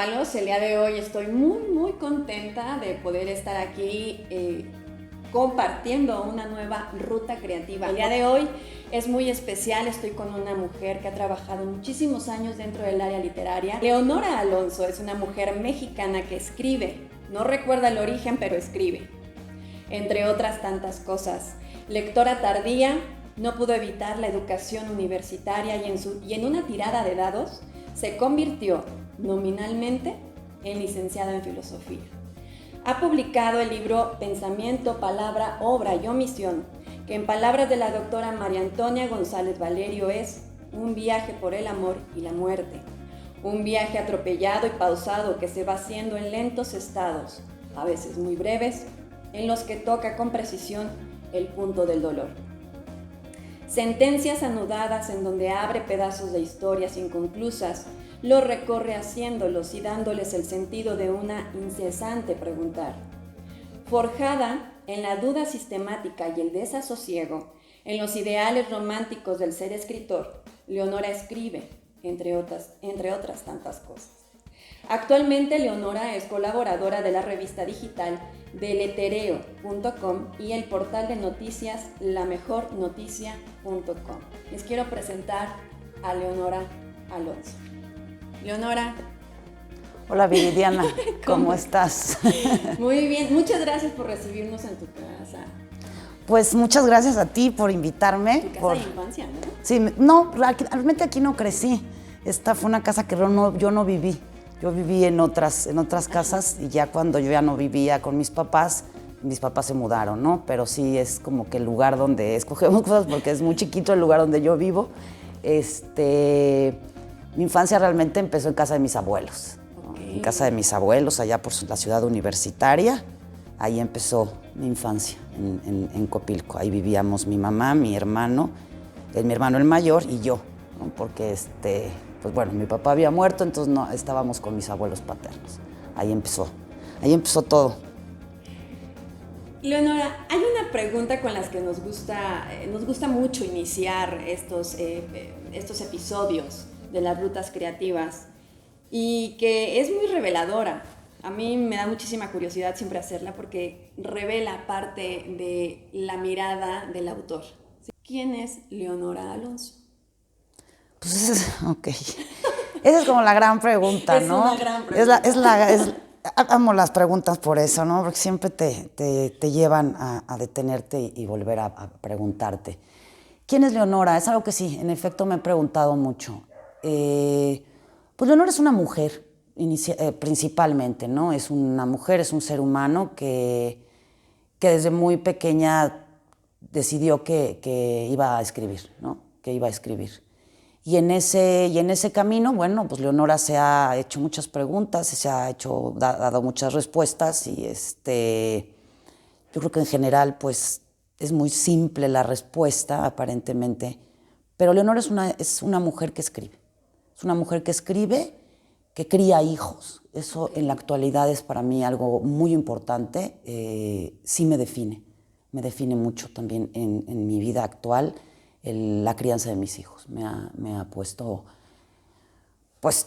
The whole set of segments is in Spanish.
Dávalos. El día de hoy estoy muy contenta de poder estar aquí compartiendo una nueva ruta creativa. El día de hoy es muy especial, estoy con una mujer que ha trabajado muchísimos años dentro del área literaria. Leonora Alonso es una mujer mexicana que escribe, no recuerda el origen, pero escribe, entre otras tantas cosas. Lectora tardía, no pudo evitar la educación universitaria y en una tirada de dados se convirtió nominalmente en licenciada en filosofía. Ha publicado el libro Pensamiento, Palabra, Obra y Omisión, que en palabras de la doctora María Antonia González Valerio es un viaje por el amor y la muerte. Un viaje atropellado y pausado que se va haciendo en lentos estados, a veces muy breves, en los que toca con precisión el punto del dolor. Sentencias anudadas en donde abre pedazos de historias inconclusas, lo recorre haciéndolos y dándoles el sentido de una incesante preguntar. Forjada en la duda sistemática y el desasosiego, en los ideales románticos del ser escritor, Leonora escribe, entre otras tantas cosas. Actualmente Leonora es colaboradora de la revista digital deletereo.com y el portal de noticias lamejornoticia.com. Les quiero presentar a Leonora Alonso. Leonora. Hola Viridiana, ¿Cómo estás? Muy bien, muchas gracias por recibirnos en tu casa. Pues muchas gracias a ti por invitarme. Tu casa de infancia, ¿no? Sí, no, realmente aquí no crecí. Esta fue una casa que yo no viví. Yo viví en otras casas y ya cuando yo ya no vivía con mis papás se mudaron, ¿no? Pero sí es como que el lugar donde escogemos cosas porque es muy chiquito el lugar donde yo vivo. Mi infancia realmente empezó en casa de mis abuelos. Okay. En casa de mis abuelos, allá por la ciudad universitaria. Ahí empezó mi infancia, en Copilco. Ahí vivíamos mi mamá, mi hermano el mayor y yo, ¿no? Porque pues bueno, mi papá había muerto, entonces no, estábamos con mis abuelos paternos. Ahí empezó todo. Leonora, hay una pregunta con las que nos gusta mucho iniciar estos episodios de las rutas creativas y que es muy reveladora. A mí me da muchísima curiosidad siempre hacerla porque revela parte de la mirada del autor. ¿Quién es Leonora Alonso? Pues ok. Esa es como la gran pregunta, ¿no? Es una gran pregunta. Amo las preguntas por eso, ¿no? Porque siempre te llevan a detenerte y volver a preguntarte. ¿Quién es Leonora? Es algo que sí, en efecto me he preguntado mucho. Pues Leonora es una mujer, principalmente, ¿no? Es una mujer, es un ser humano que desde muy pequeña decidió que iba a escribir, ¿no? Que iba a escribir. Y en ese camino, bueno, pues Leonora se ha hecho muchas preguntas, se ha dado muchas respuestas y yo creo que en general, pues, es muy simple la respuesta, aparentemente, pero Leonora es una mujer que escribe. Es una mujer que escribe, que cría hijos. Eso en la actualidad es para mí algo muy importante. Sí me define mucho también en mi vida actual la crianza de mis hijos. Me ha puesto, pues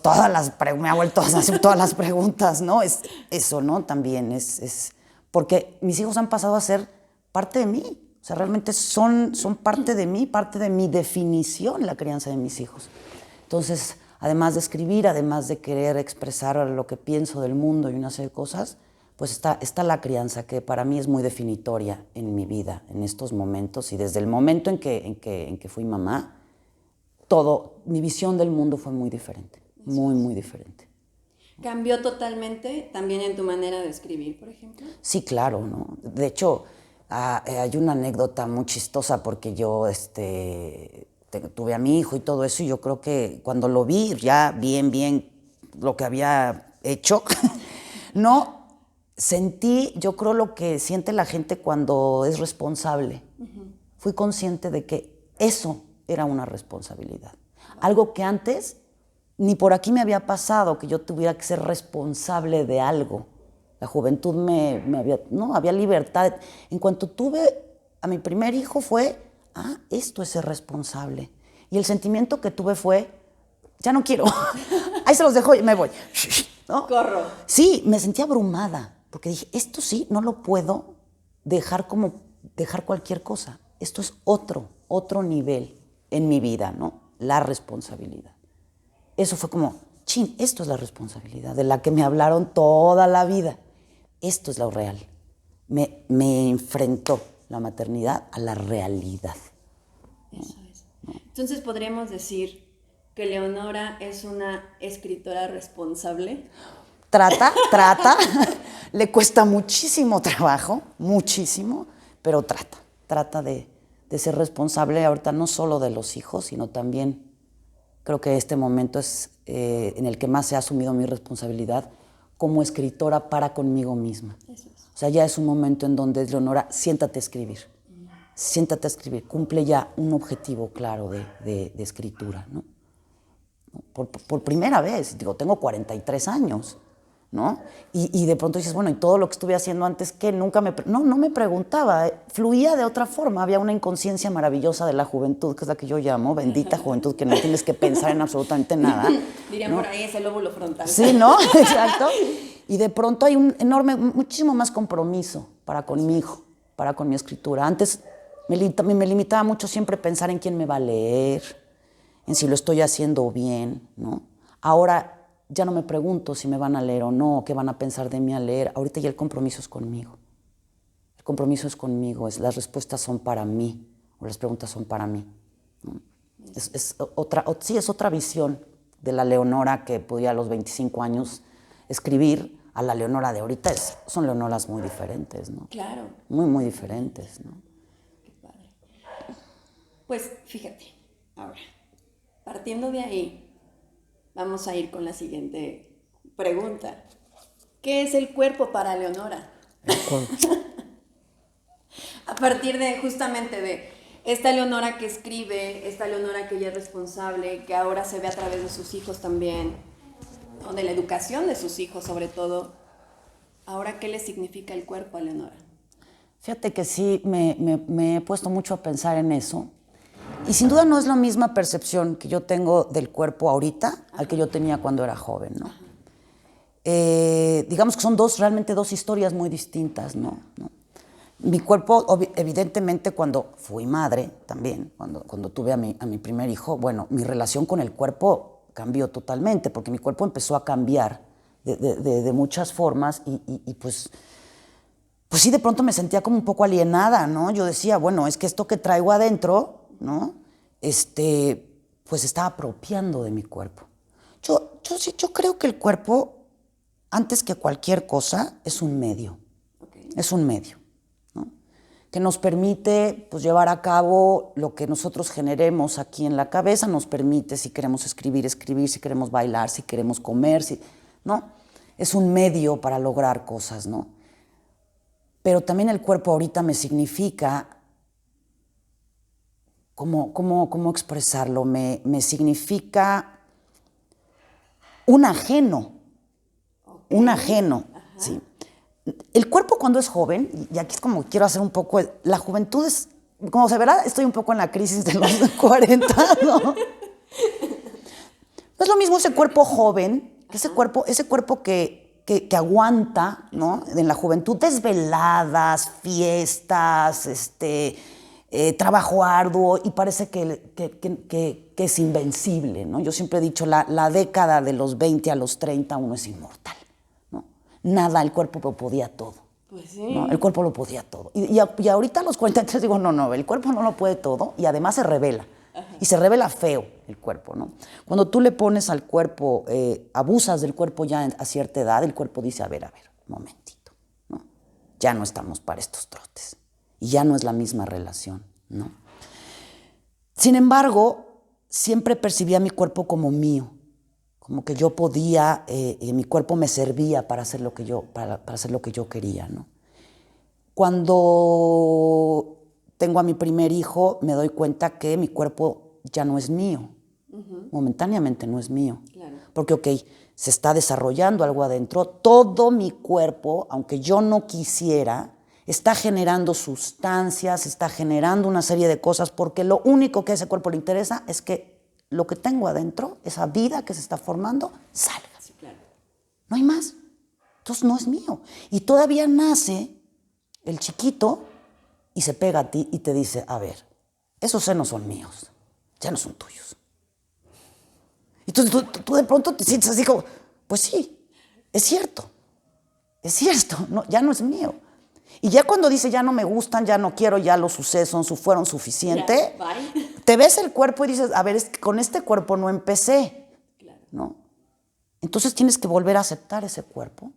me ha vuelto a hacer todas las preguntas, ¿no? Es eso, ¿no? También es porque mis hijos han pasado a ser parte de mí. O sea, realmente son parte de mí, parte de mi definición, la crianza de mis hijos. Entonces, además de escribir, además de querer expresar lo que pienso del mundo y una serie de cosas, pues está la crianza, que para mí es muy definitoria en mi vida, en estos momentos. Y desde el momento en que fui mamá, mi visión del mundo fue muy diferente, muy diferente. ¿Cambió totalmente también en tu manera de escribir, por ejemplo? Sí, claro, ¿no? De hecho, hay una anécdota muy chistosa porque yo tuve a mi hijo y todo eso, y yo creo que cuando lo vi ya bien lo que había hecho, no sentí, yo creo, lo que siente la gente cuando es responsable. Uh-huh. Fui consciente de que eso era una responsabilidad. Wow. Algo que antes ni por aquí me había pasado, que yo tuviera que ser responsable de algo. La juventud había libertad. En cuanto tuve a mi primer hijo fue, esto es ser responsable. Y el sentimiento que tuve fue, ya no quiero. Ahí se los dejo y me voy. ¿no? Corro. Sí, me sentía abrumada, porque dije, esto sí, no lo puedo dejar como dejar cualquier cosa. Esto es otro nivel en mi vida, ¿no? La responsabilidad. Eso fue como, chin, esto es la responsabilidad de la que me hablaron toda la vida. Esto es lo real. Me enfrentó la maternidad a la realidad. Eso es. Entonces podríamos decir que Leonora es una escritora responsable. Trata, le cuesta muchísimo trabajo, muchísimo, pero trata de ser responsable ahorita no solo de los hijos, sino también creo que este momento es en el que más he asumido mi responsabilidad como escritora para conmigo misma. Eso es. O sea, ya es un momento en donde, Leonora, siéntate a escribir, cumple ya un objetivo claro de escritura, ¿no? Por primera vez, digo, tengo 43 años, ¿no? Y de pronto dices, bueno, y todo lo que estuve haciendo antes, que nunca no me preguntaba, fluía de otra forma, había una inconsciencia maravillosa de la juventud, que es la que yo llamo, bendita juventud, que no tienes que pensar en absolutamente nada. Dirían, ¿no? Por ahí es el lóbulo frontal. Sí, ¿no? Exacto. Y de pronto hay un muchísimo más compromiso para con mi hijo, para con mi escritura. Antes me limitaba mucho siempre pensar en quién me va a leer, en si lo estoy haciendo bien, ¿no? Ahora ya no me pregunto si me van a leer o no, qué van a pensar de mí al leer. Ahorita ya el compromiso es conmigo. El compromiso es conmigo, las respuestas son para mí, o las preguntas son para mí, ¿no? Es otra visión de la Leonora que podía a los 25 años escribir a la Leonora de ahorita. Son Leonoras muy diferentes, ¿no? Claro. Muy diferentes, ¿no? Qué padre. Pues fíjate, ahora, partiendo de ahí, vamos a ir con la siguiente pregunta. ¿Qué es el cuerpo para Leonora? A partir de justamente de esta Leonora que escribe, esta Leonora que ya es responsable, que ahora se ve a través de sus hijos también, o de la educación de sus hijos sobre todo. Ahora, ¿qué le significa el cuerpo a Leonora? Fíjate que sí, me he puesto mucho a pensar en eso. Y sin duda no es la misma percepción que yo tengo del cuerpo ahorita al que yo tenía cuando era joven, ¿no? Digamos que son realmente dos historias muy distintas, ¿no? Mi cuerpo, evidentemente, cuando fui madre también, cuando tuve a mi primer hijo, bueno, mi relación con el cuerpo cambió totalmente, porque mi cuerpo empezó a cambiar de muchas formas y pues sí, de pronto me sentía como un poco alienada, ¿no? Yo decía, bueno, es que esto que traigo adentro, ¿no? Pues estaba apropiando de mi cuerpo. Yo creo que el cuerpo, antes que cualquier cosa, es un medio. Okay. Es un medio, ¿no? Que nos permite pues, llevar a cabo lo que nosotros generemos aquí en la cabeza, nos permite, si queremos escribir, si queremos bailar, si queremos comer, ¿no? Es un medio para lograr cosas, ¿no? Pero también el cuerpo ahorita me significa, ¿cómo expresarlo? Me significa un ajeno. Okay. Un ajeno. Ajá. Sí. El cuerpo cuando es joven, y aquí es como quiero hacer un poco, la juventud es, como se verá, estoy un poco en la crisis de los 40, ¿no? No es lo mismo ese cuerpo joven, que ese cuerpo que aguanta, ¿no? En la juventud, desveladas, fiestas, trabajo arduo, y parece que es invencible, ¿no? Yo siempre he dicho, la década de los 20 a los 30 uno es inmortal, ¿no? Nada, el cuerpo lo podía todo. Pues sí. ¿No? El cuerpo lo podía todo. Y ahorita a los 43 digo, no, el cuerpo no lo puede todo, y además se revela. Ajá. Y se revela feo el cuerpo, ¿no? Cuando tú le pones al cuerpo, abusas del cuerpo ya a cierta edad, el cuerpo dice, a ver, momentito, ¿no? Ya no estamos para estos trotes. Y ya no es la misma relación, ¿no? Sin embargo, siempre percibía mi cuerpo como mío, como que yo podía, mi cuerpo me servía para hacer lo que yo quería, ¿no? Cuando tengo a mi primer hijo, me doy cuenta que mi cuerpo ya no es mío. Uh-huh. Momentáneamente no es mío. Claro. Porque, se está desarrollando algo adentro. Todo mi cuerpo, aunque yo no quisiera, está generando sustancias, está generando una serie de cosas, porque lo único que a ese cuerpo le interesa es que lo que tengo adentro, esa vida que se está formando, salga. Sí, claro. No hay más. Entonces no es mío. Y todavía nace el chiquito y se pega a ti y te dice, a ver, esos senos son míos, ya no son tuyos. Entonces tú de pronto te sientes así como, pues sí, es cierto, no, ya no es mío. Y ya cuando dice, ya no me gustan, ya no quiero, ya los sucesos fueron suficientes, te ves el cuerpo y dices, a ver, es que con este cuerpo no empecé, ¿no? Entonces tienes que volver a aceptar ese cuerpo,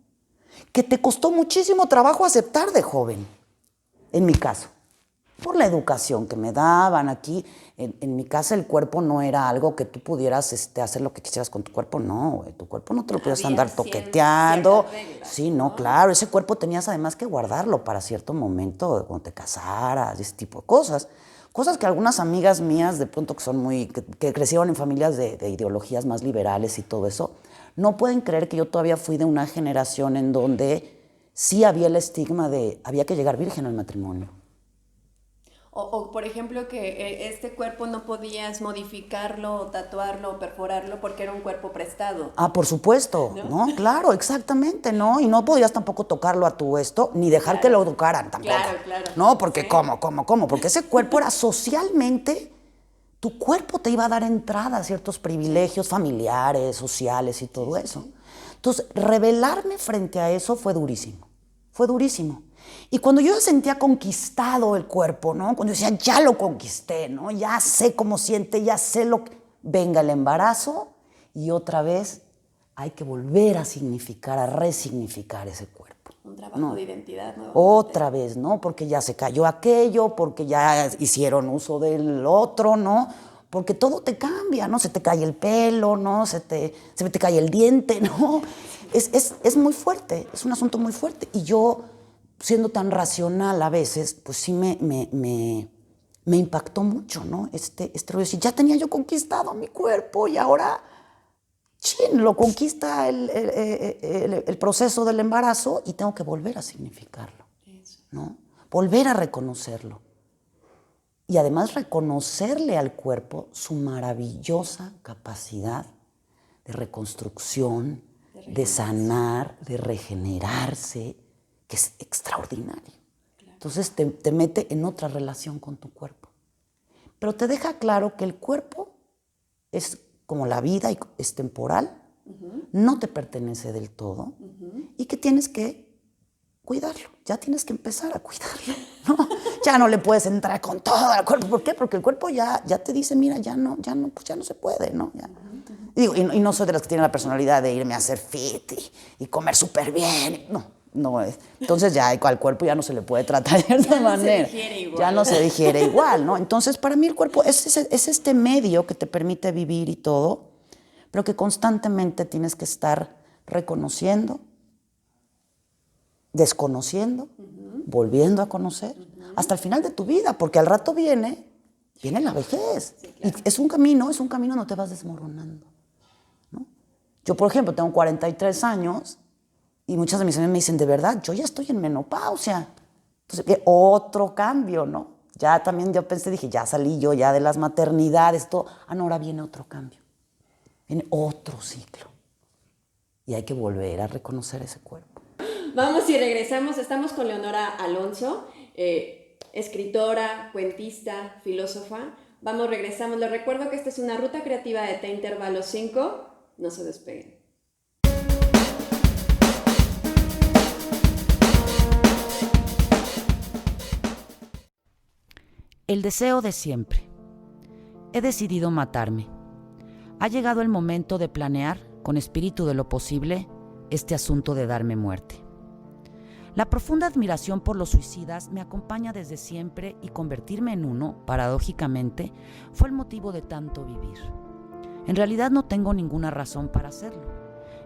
que te costó muchísimo trabajo aceptar de joven, en mi caso. Por la educación que me daban aquí. En mi casa el cuerpo no era algo que tú pudieras hacer lo que quisieras con tu cuerpo, no, güey. Tu cuerpo no te lo podías andar toqueteando. Reglas, sí, no, claro. Ese cuerpo tenías además que guardarlo para cierto momento, cuando te casaras, ese tipo de cosas. Cosas que algunas amigas mías, de pronto que son que crecieron en familias de ideologías más liberales y todo eso, no pueden creer que yo todavía fui de una generación en donde sí había el estigma de había que llegar virgen al matrimonio. O, por ejemplo, que este cuerpo no podías modificarlo, o tatuarlo, o perforarlo porque era un cuerpo prestado. Ah, por supuesto, ¿no? Claro, exactamente, ¿no? Y no podías tampoco tocarlo a tu ni dejar que lo tocaran tampoco. Claro. No, porque sí. ¿Cómo? Porque ese cuerpo era socialmente, tu cuerpo te iba a dar entrada a ciertos privilegios familiares, sociales y todo eso. Entonces, rebelarme frente a eso fue durísimo. Y cuando yo sentía conquistado el cuerpo, ¿no? Cuando yo decía, ya lo conquisté, ¿no? Ya sé cómo siente, ya sé lo que... Venga el embarazo y otra vez hay que volver a significar, a resignificar ese cuerpo. Un trabajo de identidad nuevamente. Otra vez, ¿no? Porque ya se cayó aquello, porque ya hicieron uso del otro, ¿no? Porque todo te cambia, ¿no? Se te cae el pelo, ¿no? Se te cae el diente, ¿no? Es muy fuerte, es un asunto muy fuerte. Y yo, siendo tan racional a veces, pues sí me impactó mucho, ¿no? Este rollo de decir, ya tenía yo conquistado mi cuerpo y ahora, lo conquista el proceso del embarazo y tengo que volver a significarlo, ¿no? Volver a reconocerlo. Y además reconocerle al cuerpo su maravillosa capacidad de reconstrucción, de sanar, de regenerarse, que es extraordinario. Claro. Entonces te mete en otra relación con tu cuerpo. Pero te deja claro que el cuerpo es como la vida, es temporal, no te pertenece del todo y que tienes que cuidarlo. Ya tienes que empezar a cuidarlo, ¿no? Ya no le puedes entrar con todo al cuerpo. ¿Por qué? porque el cuerpo ya te dice, mira, ya no se puede, ¿no? Ya. Y no soy de las que tienen la personalidad de irme a hacer fit y comer súper bien. No es. Entonces ya al cuerpo ya no se le puede tratar de esa manera. Ya no se digiere igual, ¿no? Entonces para mí el cuerpo es este medio que te permite vivir y todo, pero que constantemente tienes que estar reconociendo, desconociendo, volviendo a conocer, hasta el final de tu vida, porque al rato viene la vejez. Sí, claro. Y es un camino donde te vas desmoronando, ¿no? Yo, por ejemplo, tengo 43 años y muchas de mis amigas me dicen, de verdad, yo ya estoy en menopausia. Entonces, otro cambio, ¿no? Ya también yo pensé, dije, ya salí yo ya de las maternidades, todo. No, ahora viene otro cambio. Viene otro ciclo. Y hay que volver a reconocer ese cuerpo. Vamos y regresamos. Estamos con Leonora Alonso, escritora, cuentista, filósofa. Vamos, regresamos. Les recuerdo que esta es una ruta creativa de T intervalo 5. No se despeguen. El deseo de siempre. He decidido matarme. Ha llegado el momento de planear, con espíritu de lo posible, este asunto de darme muerte. La profunda admiración por los suicidas me acompaña desde siempre y convertirme en uno, paradójicamente, fue el motivo de tanto vivir. En realidad no tengo ninguna razón para hacerlo.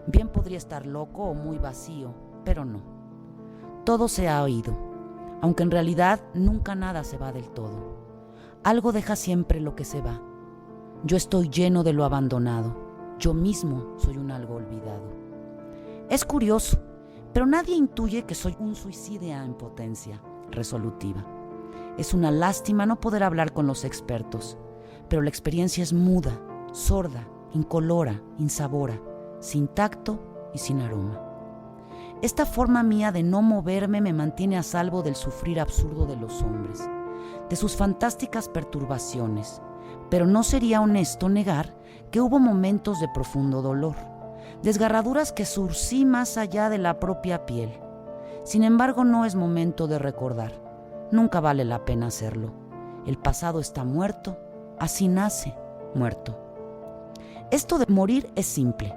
Bien podría estar loco o muy vacío, pero no. Todo se ha oído, aunque en realidad nunca nada se va del todo. Algo deja siempre lo que se va. Yo estoy lleno de lo abandonado. Yo mismo soy un algo olvidado. Es curioso, pero nadie intuye que soy un suicida en potencia, resolutiva. Es una lástima no poder hablar con los expertos, pero la experiencia es muda, sorda, incolora, insabora, sin tacto y sin aroma. Esta forma mía de no moverme me mantiene a salvo del sufrir absurdo de los hombres, de sus fantásticas perturbaciones, pero no sería honesto negar que hubo momentos de profundo dolor, desgarraduras que surcí más allá de la propia piel. Sin embargo, no es momento de recordar. Nunca vale la pena hacerlo. El pasado está muerto, así nace, muerto. Esto de morir es simple.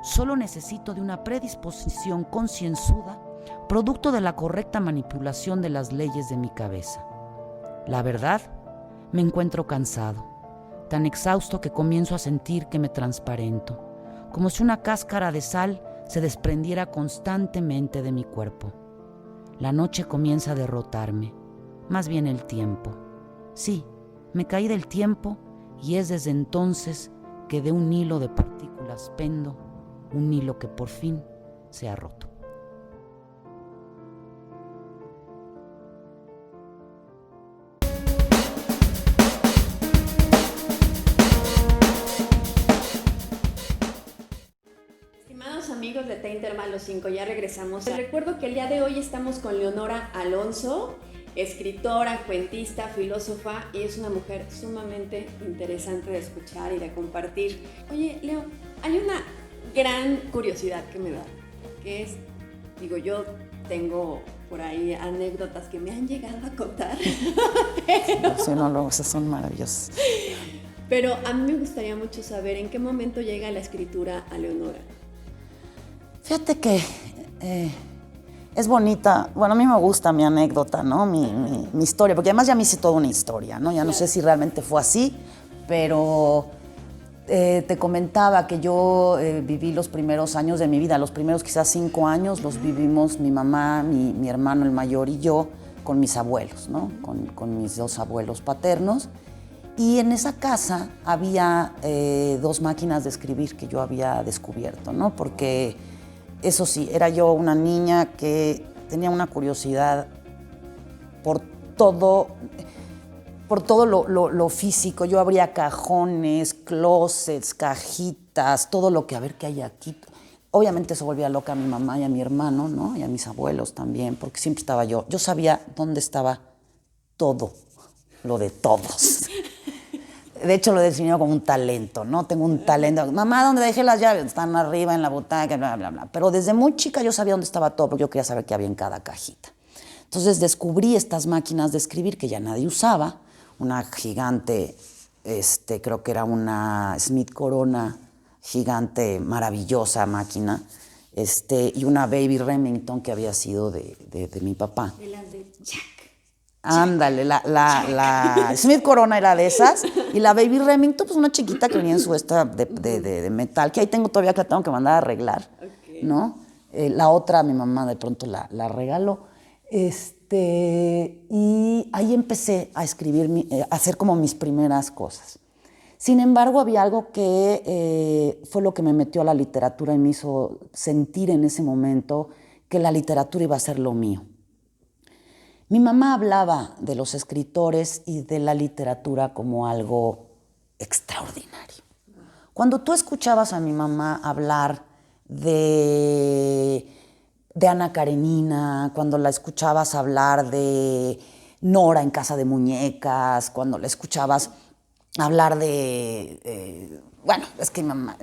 Solo necesito de una predisposición concienzuda, producto de la correcta manipulación de las leyes de mi cabeza. La verdad, me encuentro cansado, tan exhausto que comienzo a sentir que me transparento, como si una cáscara de sal se desprendiera constantemente de mi cuerpo. La noche comienza a derrotarme, más bien el tiempo. Sí, me caí del tiempo y es desde entonces que de un hilo de partículas pendo, un hilo que por fin se ha roto. Estimados amigos de Té Intervalo 5, ya regresamos. Les recuerdo que el día de hoy estamos con Leonora Alonso, escritora, cuentista, filósofa, y es una mujer sumamente interesante de escuchar y de compartir. Oye, Leo, hay una gran curiosidad que me da, que es, digo, yo tengo por ahí anécdotas que me han llegado a contar. Los sinólogos son maravillosos. Pero a mí me gustaría mucho saber en qué momento llega la escritura a Leonora. Fíjate que es bonita, bueno, a mí me gusta mi anécdota, ¿no? Mi historia, porque además ya me hice toda una historia, ¿no? Ya no sé si realmente fue así, pero te comentaba que yo viví los primeros años de mi vida, los primeros quizás 5 años los vivimos mi mamá, mi hermano el mayor y yo con mis abuelos, ¿no? Con mis 2 abuelos paternos. Y en esa casa había 2 máquinas de escribir que yo había descubierto, ¿no? Porque eso sí, era yo una niña que tenía una curiosidad por todo lo físico. Yo abría cajones, closets, cajitas, todo lo que, a ver qué hay aquí. Obviamente eso volvía loca a mi mamá y a mi hermano, ¿no? Y a mis abuelos también, porque siempre estaba yo. Yo sabía dónde estaba todo, lo de todos. De hecho, lo he definido como un talento, ¿no? Tengo un talento. Mamá, ¿dónde dejé las llaves? Están arriba en la butaca, bla, bla, bla. Pero desde muy chica yo sabía dónde estaba todo, porque yo quería saber qué había en cada cajita. Entonces descubrí estas máquinas de escribir que ya nadie usaba. Una gigante, creo que era una Smith Corona gigante, maravillosa máquina. Y una Baby Remington que había sido de mi papá. De las de Jack. Ándale, la Smith Corona era de esas, y la Baby Remington, pues una chiquita que venía en su de metal, que ahí tengo todavía, que la tengo que mandar a arreglar, okay, ¿no? La otra, mi mamá de pronto la regaló, y ahí empecé a escribir, a hacer como mis primeras cosas. Sin embargo, había algo que fue lo que me metió a la literatura y me hizo sentir en ese momento que la literatura iba a ser lo mío. Mi mamá hablaba de los escritores y de la literatura como algo extraordinario. Cuando tú escuchabas a mi mamá hablar de Ana Karenina, cuando la escuchabas hablar de Nora en Casa de Muñecas, cuando la escuchabas hablar bueno, es que mamá,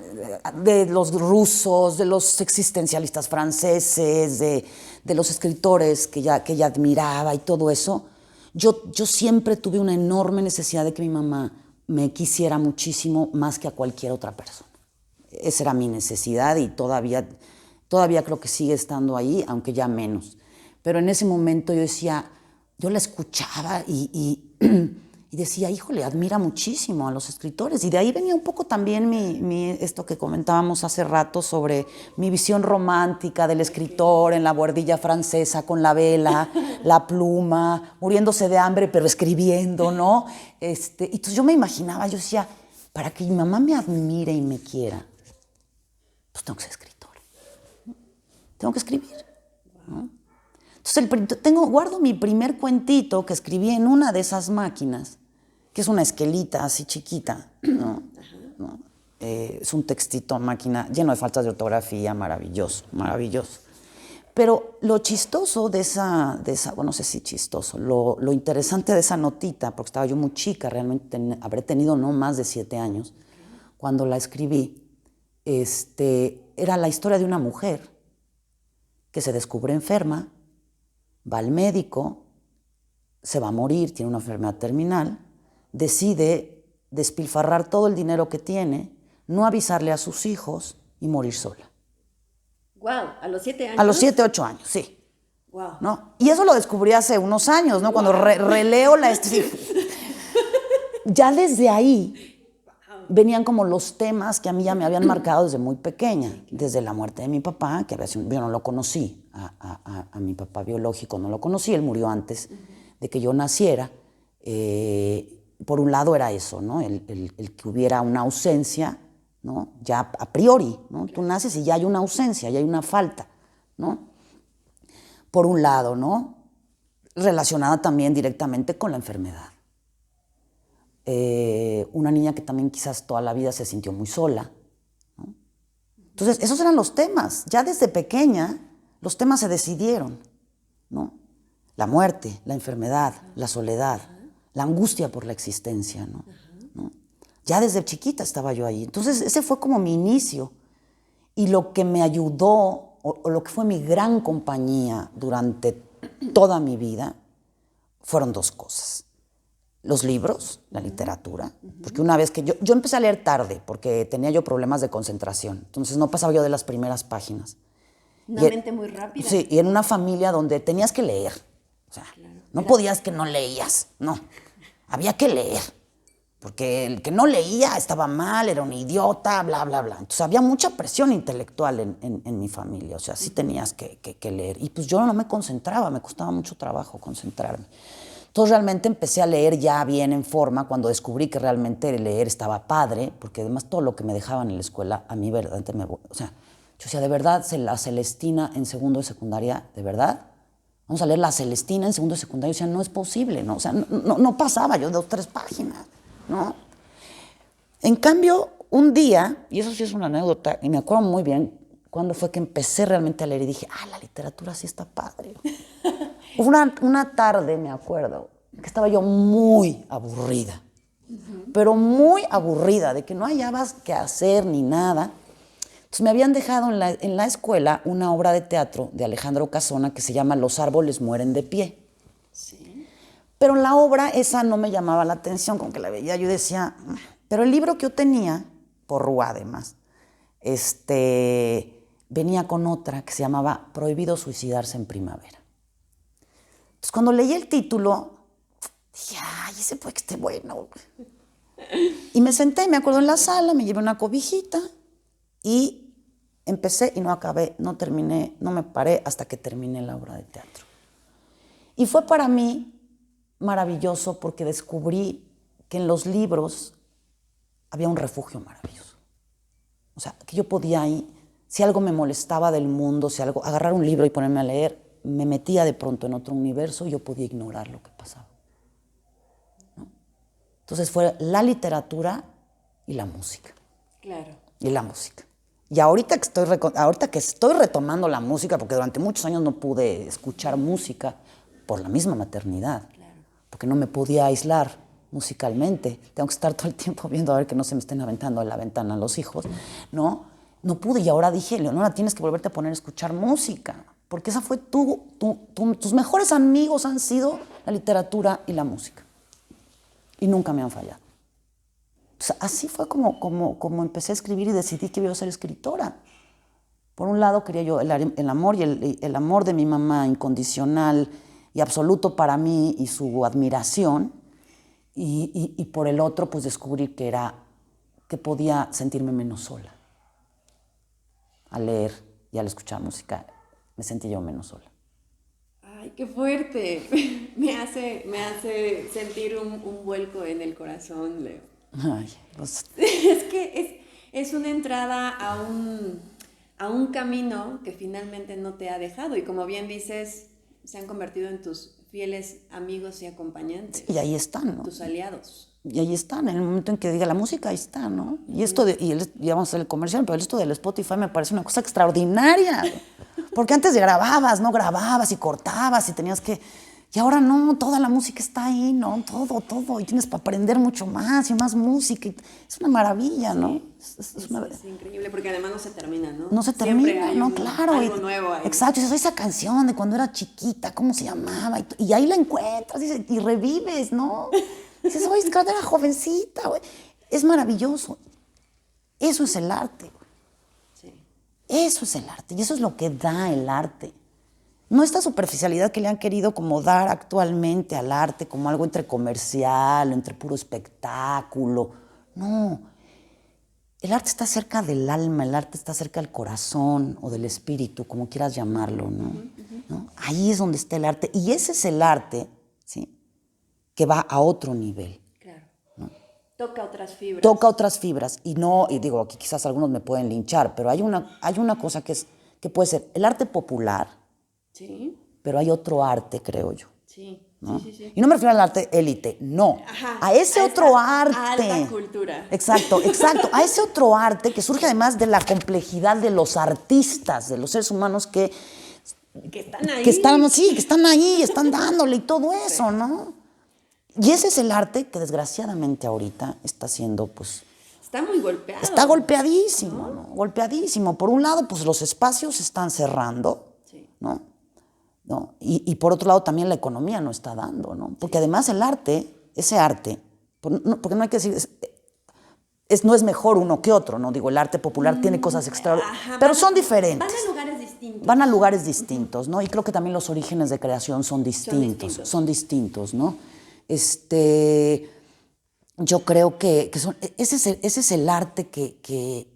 de los rusos, de los existencialistas franceses, de los escritores que ella admiraba y todo eso, yo siempre tuve una enorme necesidad de que mi mamá me quisiera muchísimo más que a cualquier otra persona. Esa era mi necesidad y todavía creo que sigue estando ahí, aunque ya menos. Pero en ese momento yo la escuchaba y decía, híjole, admira muchísimo a los escritores. Y de ahí venía un poco también esto que comentábamos hace rato sobre mi visión romántica del escritor en la buhardilla francesa con la vela, la pluma, muriéndose de hambre pero escribiendo, ¿no? Entonces yo me imaginaba, yo decía, para que mi mamá me admire y me quiera, pues tengo que ser escritor. Tengo que escribir, ¿no? Entonces guardo mi primer cuentito que escribí en una de esas máquinas, que es una esquelita así chiquita, ¿no? Es un textito a máquina lleno de faltas de ortografía, maravilloso, maravilloso. Pero lo chistoso de esa bueno, no sé si chistoso, lo interesante de esa notita, porque estaba yo muy chica, realmente habré tenido no más de 7 años, cuando la escribí, era la historia de una mujer que se descubre enferma, va al médico, se va a morir, tiene una enfermedad terminal, decide despilfarrar todo el dinero que tiene, no avisarle a sus hijos y morir sola. Wow, ¿a los 7 años? A los 7, 8 años, sí. Wow. ¿No? Y eso lo descubrí hace unos años, ¿no? Cuando releo ya desde ahí venían como los temas que a mí ya me habían marcado desde muy pequeña. Desde la muerte de mi papá, que yo no lo conocí, a mi papá biológico no lo conocí, él murió antes de que yo naciera. Por un lado era eso, ¿no? El que hubiera una ausencia, ¿no? Ya a priori, ¿no? Tú naces y ya hay una ausencia, ya hay una falta, ¿no? Por un lado, ¿no? Relacionada también directamente con la enfermedad. Una niña que también quizás toda la vida se sintió muy sola, ¿no? Entonces, esos eran los temas. Ya desde pequeña, los temas se decidieron, ¿no? La muerte, la enfermedad, la soledad, la angustia por la existencia, ¿no? Ya desde chiquita estaba yo ahí. Entonces, ese fue como mi inicio. Y lo que me ayudó, o lo que fue mi gran compañía durante toda mi vida, fueron 2 cosas. Los libros, la literatura, porque una vez que yo empecé a leer tarde, porque tenía yo problemas de concentración, entonces no pasaba yo de las primeras páginas. Una mente muy rápida. Sí, y en una familia donde tenías que leer, o sea, no podías que no leías, no, había que leer, porque el que no leía estaba mal, era un idiota, bla, bla, bla. Entonces había mucha presión intelectual en mi familia, o sea, sí tenías que leer, y pues yo no me concentraba, me costaba mucho trabajo concentrarme. Entonces realmente empecé a leer ya bien en forma cuando descubrí que realmente leer estaba padre, porque además todo lo que me dejaban en la escuela, a mí verdaderamente o sea, yo decía, ¿de verdad la Celestina en segundo de secundaria? ¿De verdad? Vamos a leer la Celestina en segundo de secundaria. O sea, no es posible, ¿no? O sea, no pasaba yo 2, 3 páginas, ¿no? En cambio, un día, y eso sí es una anécdota, y me acuerdo muy bien, cuando fue que empecé realmente a leer y dije, la literatura sí está padre. Una tarde, me acuerdo, que estaba yo muy aburrida, pero muy aburrida, de que no hallabas qué hacer ni nada. Entonces me habían dejado en la escuela una obra de teatro de Alejandro Casona que se llama Los árboles mueren de pie. Sí. Pero la obra esa no me llamaba la atención, como que la veía, yo decía, pero el libro que yo tenía, Porrúa además, venía con otra que se llamaba Prohibido suicidarse en primavera. Entonces cuando leí el título, dije, ese puede que esté bueno. Y me senté, me acuerdo, en la sala, me llevé una cobijita y empecé y no acabé, no terminé, no me paré hasta que terminé la obra de teatro. Y fue para mí maravilloso porque descubrí que en los libros había un refugio maravilloso. O sea, que yo podía ir, si algo me molestaba del mundo, si algo, agarrar un libro y ponerme a leer, me metía de pronto en otro universo y yo podía ignorar lo que pasaba, ¿no? Entonces fue la literatura y la música. Claro. Y la música. Y ahorita que estoy retomando la música, porque durante muchos años no pude escuchar música por la misma maternidad, claro, porque no me podía aislar musicalmente. Tengo que estar todo el tiempo viendo a ver que no se me estén aventando a la ventana los hijos, ¿no? No pude, y ahora dije, Leonora, tienes que volverte a poner a escuchar música, porque esa fue tus mejores amigos han sido la literatura y la música. Y nunca me han fallado. O sea, así fue como empecé a escribir y decidí que iba a ser escritora. Por un lado quería yo el amor y el amor de mi mamá incondicional y absoluto para mí y su admiración, y por el otro pues descubrir que podía sentirme menos sola. Al leer y al escuchar música me sentí yo menos sola. Ay, qué fuerte. Me hace sentir un vuelco en el corazón, Leo. Ay, pues... Es que es una entrada a un camino que finalmente no te ha dejado. Y como bien dices, se han convertido en tus fieles amigos y acompañantes. Y ahí están, ¿no? Tus aliados. Y ahí están, en el momento en que diga la música, ahí está, ¿no? Y esto, ya vamos a hacer el comercial, pero esto del Spotify me parece una cosa extraordinaria. Porque antes grababas, ¿no? Grababas y cortabas y tenías que... Y ahora no, toda la música está ahí, ¿no? Todo. Y tienes para aprender mucho más y más música. Es una maravilla, ¿no? Es increíble, porque además no se termina, ¿no? No se termina, ¿no? Claro. Algo nuevo ahí. Exacto. Dices, esa canción de cuando era chiquita, ¿cómo se llamaba? Y ahí la encuentras y revives, ¿no? Dices, oye, cuando era jovencita, güey. Es maravilloso. Eso es el arte, güey. Sí. Eso es el arte. Y eso es lo que da el arte. No esta superficialidad que le han querido como dar actualmente al arte, como algo entre comercial, entre puro espectáculo. No. El arte está cerca del alma, el arte está cerca del corazón o del espíritu, como quieras llamarlo, ¿no? ¿No? Ahí es donde está el arte. Y ese es el arte, ¿sí?, que va a otro nivel. Claro. ¿No? Toca otras fibras. Toca otras fibras. Y digo, aquí quizás algunos me pueden linchar, pero hay una cosa que puede ser el arte popular. Sí. Pero hay otro arte, creo yo. Sí. ¿No? Sí. Y no me refiero al arte élite, no. Ajá, a ese otro arte. Alta cultura. Exacto. A ese otro arte que surge además de la complejidad de los artistas, de los seres humanos que están ahí. Que están ahí, están dándole y todo eso, ¿no? Y ese es el arte que desgraciadamente ahorita está siendo, pues... Está muy golpeado. Está golpeadísimo, ¿no? Golpeadísimo. Por un lado, pues los espacios se están cerrando, sí, ¿no? Y por otro lado también la economía no está dando, ¿no? Porque además el arte, ese arte, porque no hay que decir, no es mejor uno que otro, ¿no? Digo, el arte popular tiene cosas extraordinarias, pero son diferentes. Van a lugares distintos. Van a lugares distintos, ¿no? Y creo que también los orígenes de creación son distintos, ¿no? Yo creo que ese es el arte que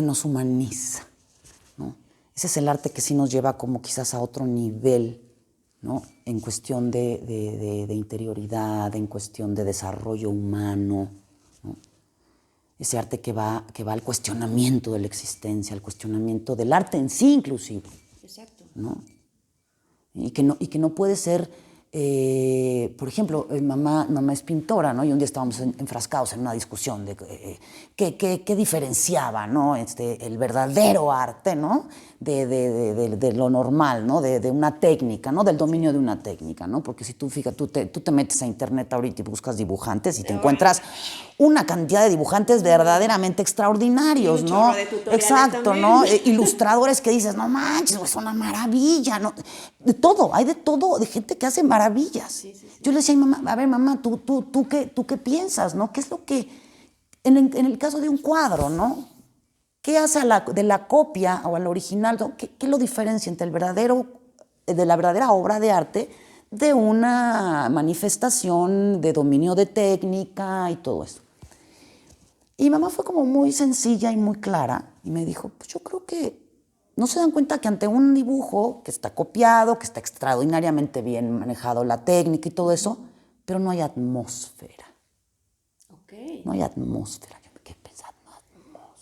nos humaniza, ¿no? Ese es el arte que sí nos lleva como quizás a otro nivel, ¿no? En cuestión de interioridad, en cuestión de desarrollo humano, ¿no? Ese arte que va al cuestionamiento de la existencia, al cuestionamiento del arte en sí inclusive. Exacto. ¿No? Y que no puede ser, por ejemplo, mamá es pintora, ¿no? Y un día estábamos enfrascados en una discusión de qué diferenciaba, ¿no? El verdadero arte, ¿no? De lo normal, ¿no? De una técnica, ¿no? Del dominio de una técnica, ¿no? Porque si tú te metes a internet ahorita y buscas dibujantes y te encuentras una cantidad de dibujantes verdaderamente extraordinarios, y un ¿no? chorro de tutoriales Exacto, también. ¿no? Ilustradores que dices, no manches, es una maravilla, ¿no? De todo, hay de todo, de gente que hace maravillas. Sí. Yo le decía a mi mamá, a ver, mamá, ¿tú qué piensas, no? ¿Qué es lo que, en el caso de un cuadro, ¿no? ¿Qué hace de la copia o al original? ¿No? ¿Qué lo diferencia entre de la verdadera obra de arte de una manifestación de dominio de técnica y todo eso? Y mamá fue como muy sencilla y muy clara y me dijo, pues yo creo que no se dan cuenta que ante un dibujo que está copiado, que está extraordinariamente bien manejado la técnica y todo eso, pero no hay atmósfera. Okay. No hay atmósfera. ¿Qué pensás?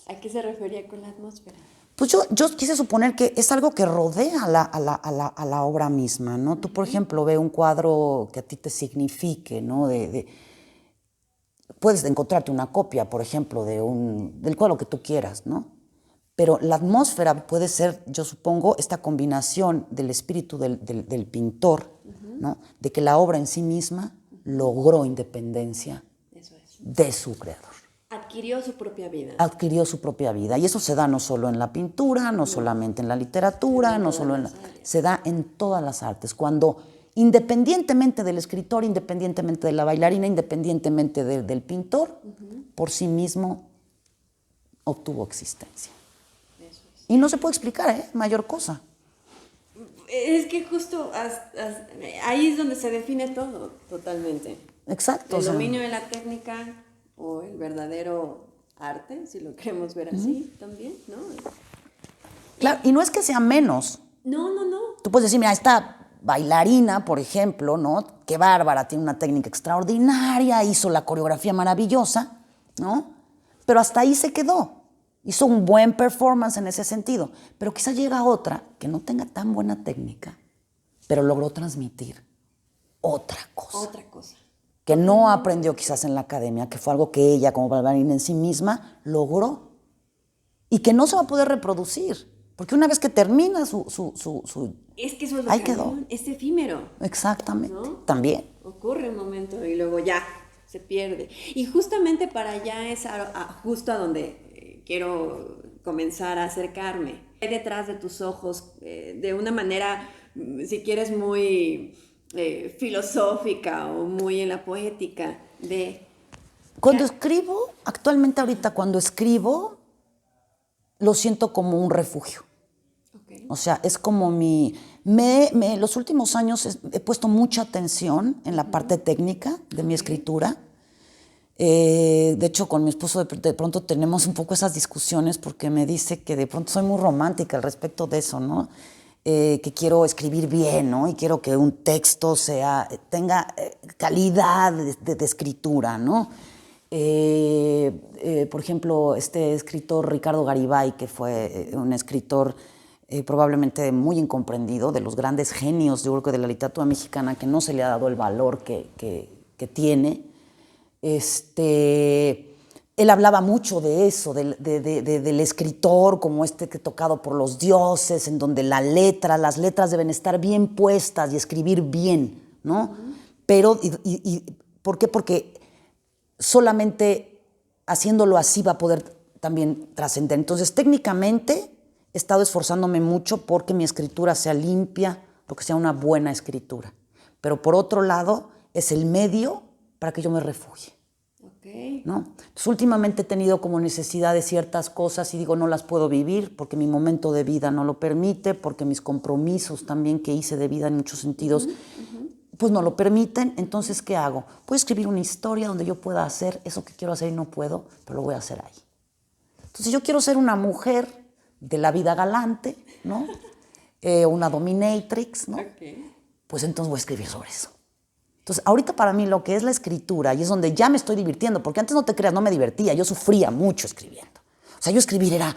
¿A qué se refería con la atmósfera? Pues yo quise suponer que es algo que rodea a la obra misma, ¿no? Tú, por ejemplo, ve un cuadro que a ti te signifique, ¿no? Puedes encontrarte una copia, por ejemplo, del cuadro que tú quieras, ¿no? Pero la atmósfera puede ser, yo supongo, esta combinación del espíritu del pintor, ¿no? De que la obra en sí misma logró independencia de su creador. Adquirió su propia vida. Adquirió su propia vida. Y eso se da no solo en la pintura, no solamente en la literatura, no solo en se da en todas las artes. Cuando, independientemente del escritor, independientemente de la bailarina, independientemente del pintor, por sí mismo obtuvo existencia. Eso es. Y no se puede explicar, mayor cosa. Es que justo ahí es donde se define todo, totalmente. Exacto. El dominio de la técnica o el verdadero arte, si lo queremos ver así también, ¿no? Claro, y no es que sea menos. No. Tú puedes decir, mira, esta bailarina, por ejemplo, ¿no? Qué bárbara, tiene una técnica extraordinaria, hizo la coreografía maravillosa, ¿no? Pero hasta ahí se quedó. Hizo un buen performance en ese sentido. Pero quizá llega otra que no tenga tan buena técnica, pero logró transmitir otra cosa. Otra cosa. Que no aprendió quizás en la academia, que fue algo que ella como bailarina en sí misma logró y que no se va a poder reproducir, porque una vez que termina su es que eso es lo ahí que quedó. Es efímero. Exactamente, ¿no? también. Ocurre un momento y luego ya se pierde. Y justamente para allá es justo a donde quiero comenzar a acercarme. Hay detrás de tus ojos, de una manera, si quieres, muy filosófica o muy en la poética de... Cuando escribo, actualmente ahorita cuando escribo, lo siento como un refugio. Okay. O sea, es como los últimos años he puesto mucha atención en la parte técnica de mi escritura. De hecho, con mi esposo de pronto tenemos un poco esas discusiones porque me dice que de pronto soy muy romántica al respecto de eso, ¿no? Que quiero escribir bien, ¿no? Y quiero que un texto tenga calidad de escritura, ¿no? Por ejemplo, este escritor Ricardo Garibay, que fue un escritor probablemente muy incomprendido, de los grandes genios, yo creo que de la literatura mexicana, que no se le ha dado el valor que tiene. Él hablaba mucho de eso, del escritor como que tocado por los dioses, en donde las letras deben estar bien puestas y escribir bien, ¿no? Pero, ¿por qué? Porque solamente haciéndolo así va a poder también trascender. Entonces, técnicamente, he estado esforzándome mucho porque mi escritura sea limpia, porque sea una buena escritura. Pero por otro lado, es el medio para que yo me refugie. Okay. ¿No? Entonces, últimamente he tenido como necesidad de ciertas cosas y digo, no las puedo vivir porque mi momento de vida no lo permite, porque mis compromisos también que hice de vida en muchos sentidos, pues no lo permiten. Entonces, ¿qué hago? Voy a escribir una historia donde yo pueda hacer eso que quiero hacer y no puedo, pero lo voy a hacer ahí. Entonces, yo quiero ser una mujer de la vida galante, ¿no? Una dominatrix, ¿no? Okay. Pues entonces voy a escribir sobre eso. Entonces, ahorita para mí lo que es la escritura, y es donde ya me estoy divirtiendo, porque antes no te creas, no me divertía, yo sufría mucho escribiendo. O sea, yo escribir era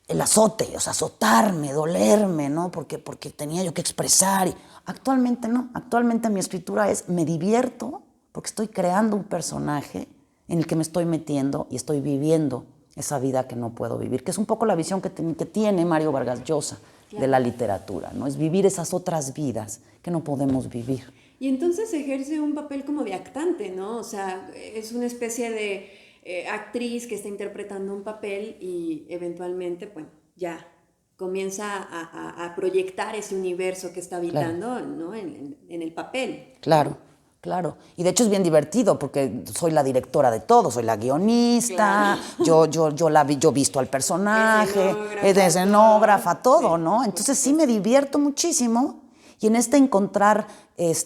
el azote, o sea, azotarme, dolerme, ¿no? Porque tenía yo que expresar. Y actualmente no, actualmente mi escritura me divierto porque estoy creando un personaje en el que me estoy metiendo y estoy viviendo esa vida que no puedo vivir, que es un poco la visión que tiene Mario Vargas Llosa de la literatura, ¿no? Es vivir esas otras vidas que no podemos vivir. Y entonces ejerce un papel como de actante, ¿no? O sea, es una especie de actriz que está interpretando un papel y eventualmente, bueno, ya comienza a proyectar ese universo que está habitando, claro, ¿no? En el papel. Claro, claro. Y de hecho es bien divertido porque soy la directora de todo, soy la guionista, claro. yo visto al personaje, escenógrafa, todo, ¿no? Entonces sí me divierto muchísimo. Y en encontrar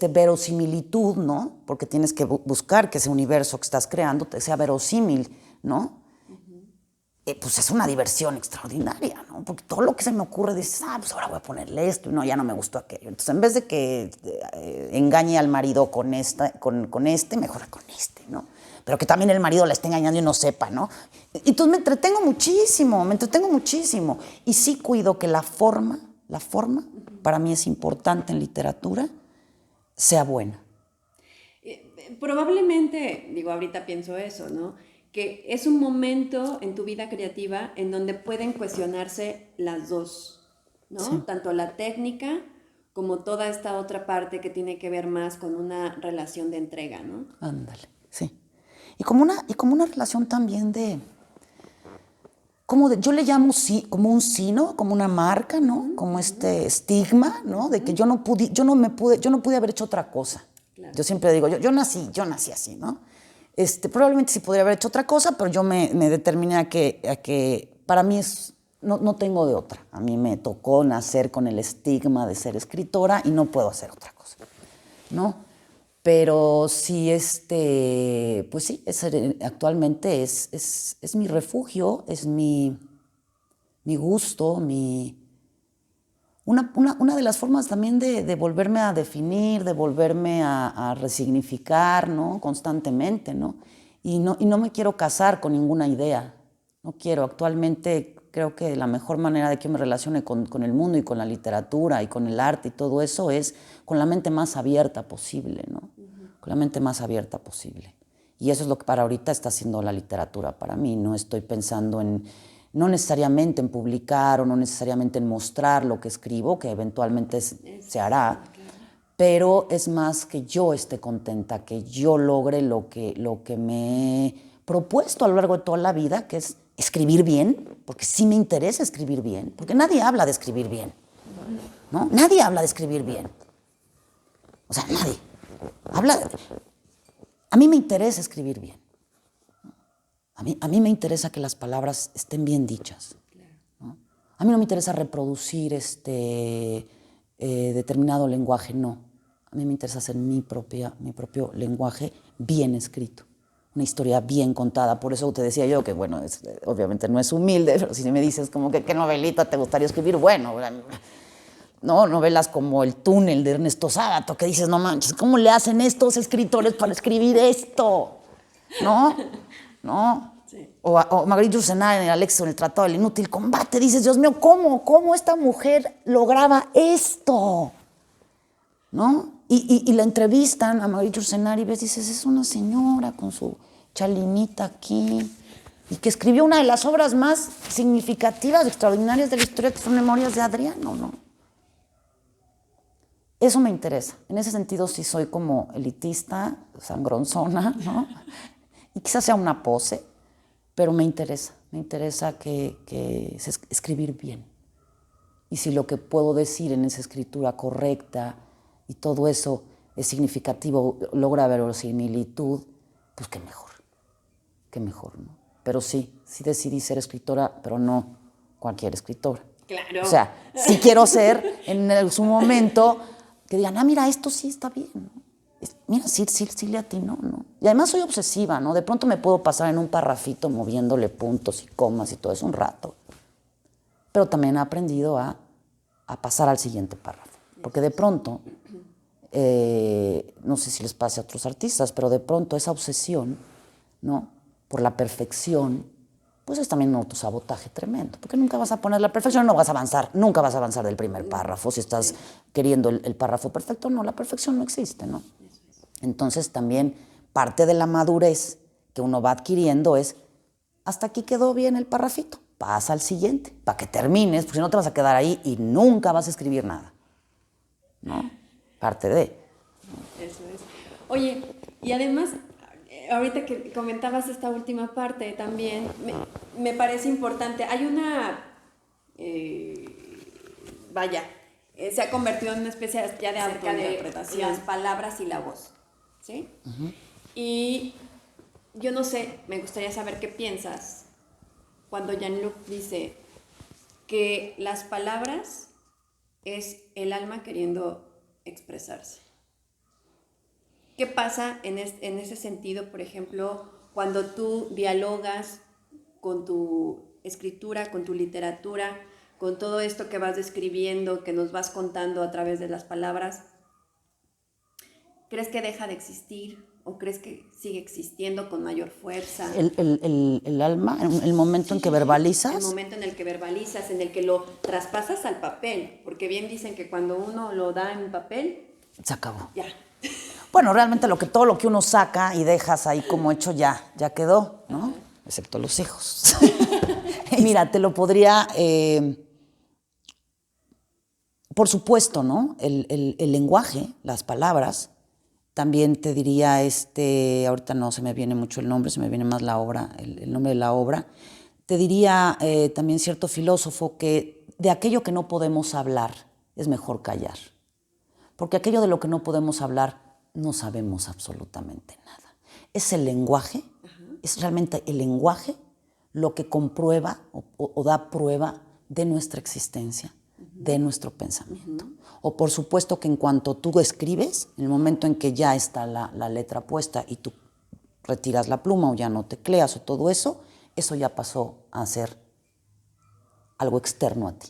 verosimilitud, ¿no? Porque tienes que buscar que ese universo que estás creando sea verosímil, ¿no? Pues es una diversión extraordinaria, ¿no? Porque todo lo que se me ocurre, dices, pues ahora voy a ponerle esto, y no, ya no me gustó aquello. Entonces, en vez de que engañe al marido con mejor con este, ¿no? Pero que también el marido la esté engañando y no sepa, ¿no? Entonces me entretengo muchísimo. Y sí cuido que la forma, para mí es importante en literatura, sea buena. Probablemente, digo, ahorita pienso eso, ¿no? Que es un momento en tu vida creativa en donde pueden cuestionarse las dos, ¿no? Sí. Tanto la técnica como toda esta otra parte que tiene que ver más con una relación de entrega, ¿no? Ándale, sí. Y como una relación también yo le llamo como un sino, como una marca, ¿no? Como este estigma, ¿no? De que yo no pude haber hecho otra cosa. Claro. Yo siempre digo, yo nací así, ¿no? Probablemente sí podría haber hecho otra cosa, pero yo me determiné a que para mí no tengo de otra. A mí me tocó nacer con el estigma de ser escritora y no puedo hacer otra cosa, ¿no? Pero sí, pues sí, actualmente es mi refugio, es mi gusto, una de las formas también de volverme a definir, de volverme a resignificar, ¿no? Constantemente, ¿no? Y no me quiero casar con ninguna idea, no quiero. Actualmente Creo que la mejor manera de que me relacione con el mundo y con la literatura y con el arte y todo eso es con la mente más abierta posible, ¿no? Con la mente más abierta posible. Y eso es lo que para ahorita está haciendo la literatura para mí. No estoy pensando no necesariamente en publicar o no necesariamente en mostrar lo que escribo, que eventualmente se hará, pero es más que yo esté contenta, que yo logre lo que me he propuesto a lo largo de toda la vida, que es escribir bien, porque sí me interesa escribir bien, porque nadie habla de escribir bien, ¿no? Nadie habla de escribir bien. O sea, nadie. A mí me interesa escribir bien. A mí me interesa que las palabras estén bien dichas, ¿no? A mí no me interesa reproducir determinado lenguaje, no. A mí me interesa hacer mi propio lenguaje bien escrito, una historia bien contada. Por eso te decía yo que, bueno, obviamente no es humilde, pero si me dices como que qué novelita te gustaría escribir, bueno, no, novelas como El túnel de Ernesto Sábato, que dices, no manches, ¿cómo le hacen estos escritores para escribir esto? ¿No? Sí. O Marguerite Yourcenar en el Alexis, en el Tratado del Inútil Combate, dices, Dios mío, ¿cómo esta mujer lograba esto? ¿No? Y la entrevistan a Marguerite Yourcenar y ves, dices, es una señora con su chalinita aquí, y que escribió una de las obras más significativas, extraordinarias de la historia, que son Memorias de Adriano, ¿no? Eso me interesa. En ese sentido sí soy como elitista, sangronzona, ¿no? Y quizás sea una pose, pero me interesa que escribir bien. Y si lo que puedo decir en esa escritura correcta y todo eso es significativo, logra verosimilitud, pues qué mejor, ¿no? Pero sí decidí ser escritora, pero no cualquier escritora. Claro. O sea, sí quiero ser en su momento que digan, mira, esto sí está bien, ¿no? Mira, sí le atino, ¿no? Y además soy obsesiva, ¿no? De pronto me puedo pasar en un parrafito moviéndole puntos y comas y todo eso un rato. Pero también he aprendido a pasar al siguiente párrafo. Porque de pronto, no sé si les pasa a otros artistas, pero de pronto esa obsesión, ¿no? Por la perfección, pues es también un autosabotaje tremendo. Porque nunca vas a poner la perfección, no vas a avanzar. Nunca vas a avanzar del primer párrafo. Si estás queriendo el párrafo perfecto, no, la perfección no existe, ¿no? Entonces también parte de la madurez que uno va adquiriendo es, hasta aquí quedó bien el parrafito, pasa al siguiente, para que termines, porque si no te vas a quedar ahí y nunca vas a escribir nada, ¿no? Parte de. Eso es. Oye, y además, ahorita que comentabas esta última parte también, me parece importante, hay una, se ha convertido en una especie ya de autointerpretación, las palabras y la voz, ¿sí? Uh-huh. Y yo no sé, me gustaría saber qué piensas cuando Jean-Luc dice que las palabras es el alma queriendo expresarse. ¿Qué pasa en ese sentido, por ejemplo, cuando tú dialogas con tu escritura, con tu literatura, con todo esto que vas describiendo, que nos vas contando a través de las palabras? ¿Crees que deja de existir o crees que sigue existiendo con mayor fuerza? ¿El alma, el momento en que verbalizas? El momento en el que verbalizas, en el que lo traspasas al papel, porque bien dicen que cuando uno lo da en papel... Se acabó. Ya. Bueno, realmente todo lo que uno saca y dejas ahí como hecho ya quedó, ¿no? Uh-huh. Excepto los hijos. Mira, te lo podría... por supuesto, ¿no? El lenguaje, las palabras, también te diría, ahorita no se me viene mucho el nombre, se me viene más la obra, el nombre de la obra. Te diría también cierto filósofo que de aquello que no podemos hablar es mejor callar. Porque aquello de lo que no podemos hablar no sabemos absolutamente nada. Es el lenguaje, uh-huh. Es realmente el lenguaje lo que comprueba o da prueba de nuestra existencia, uh-huh. De nuestro pensamiento. Uh-huh. O por supuesto que en cuanto tú escribes, en el momento en que ya está la letra puesta y tú retiras la pluma o ya no tecleas o todo eso ya pasó a ser algo externo a ti,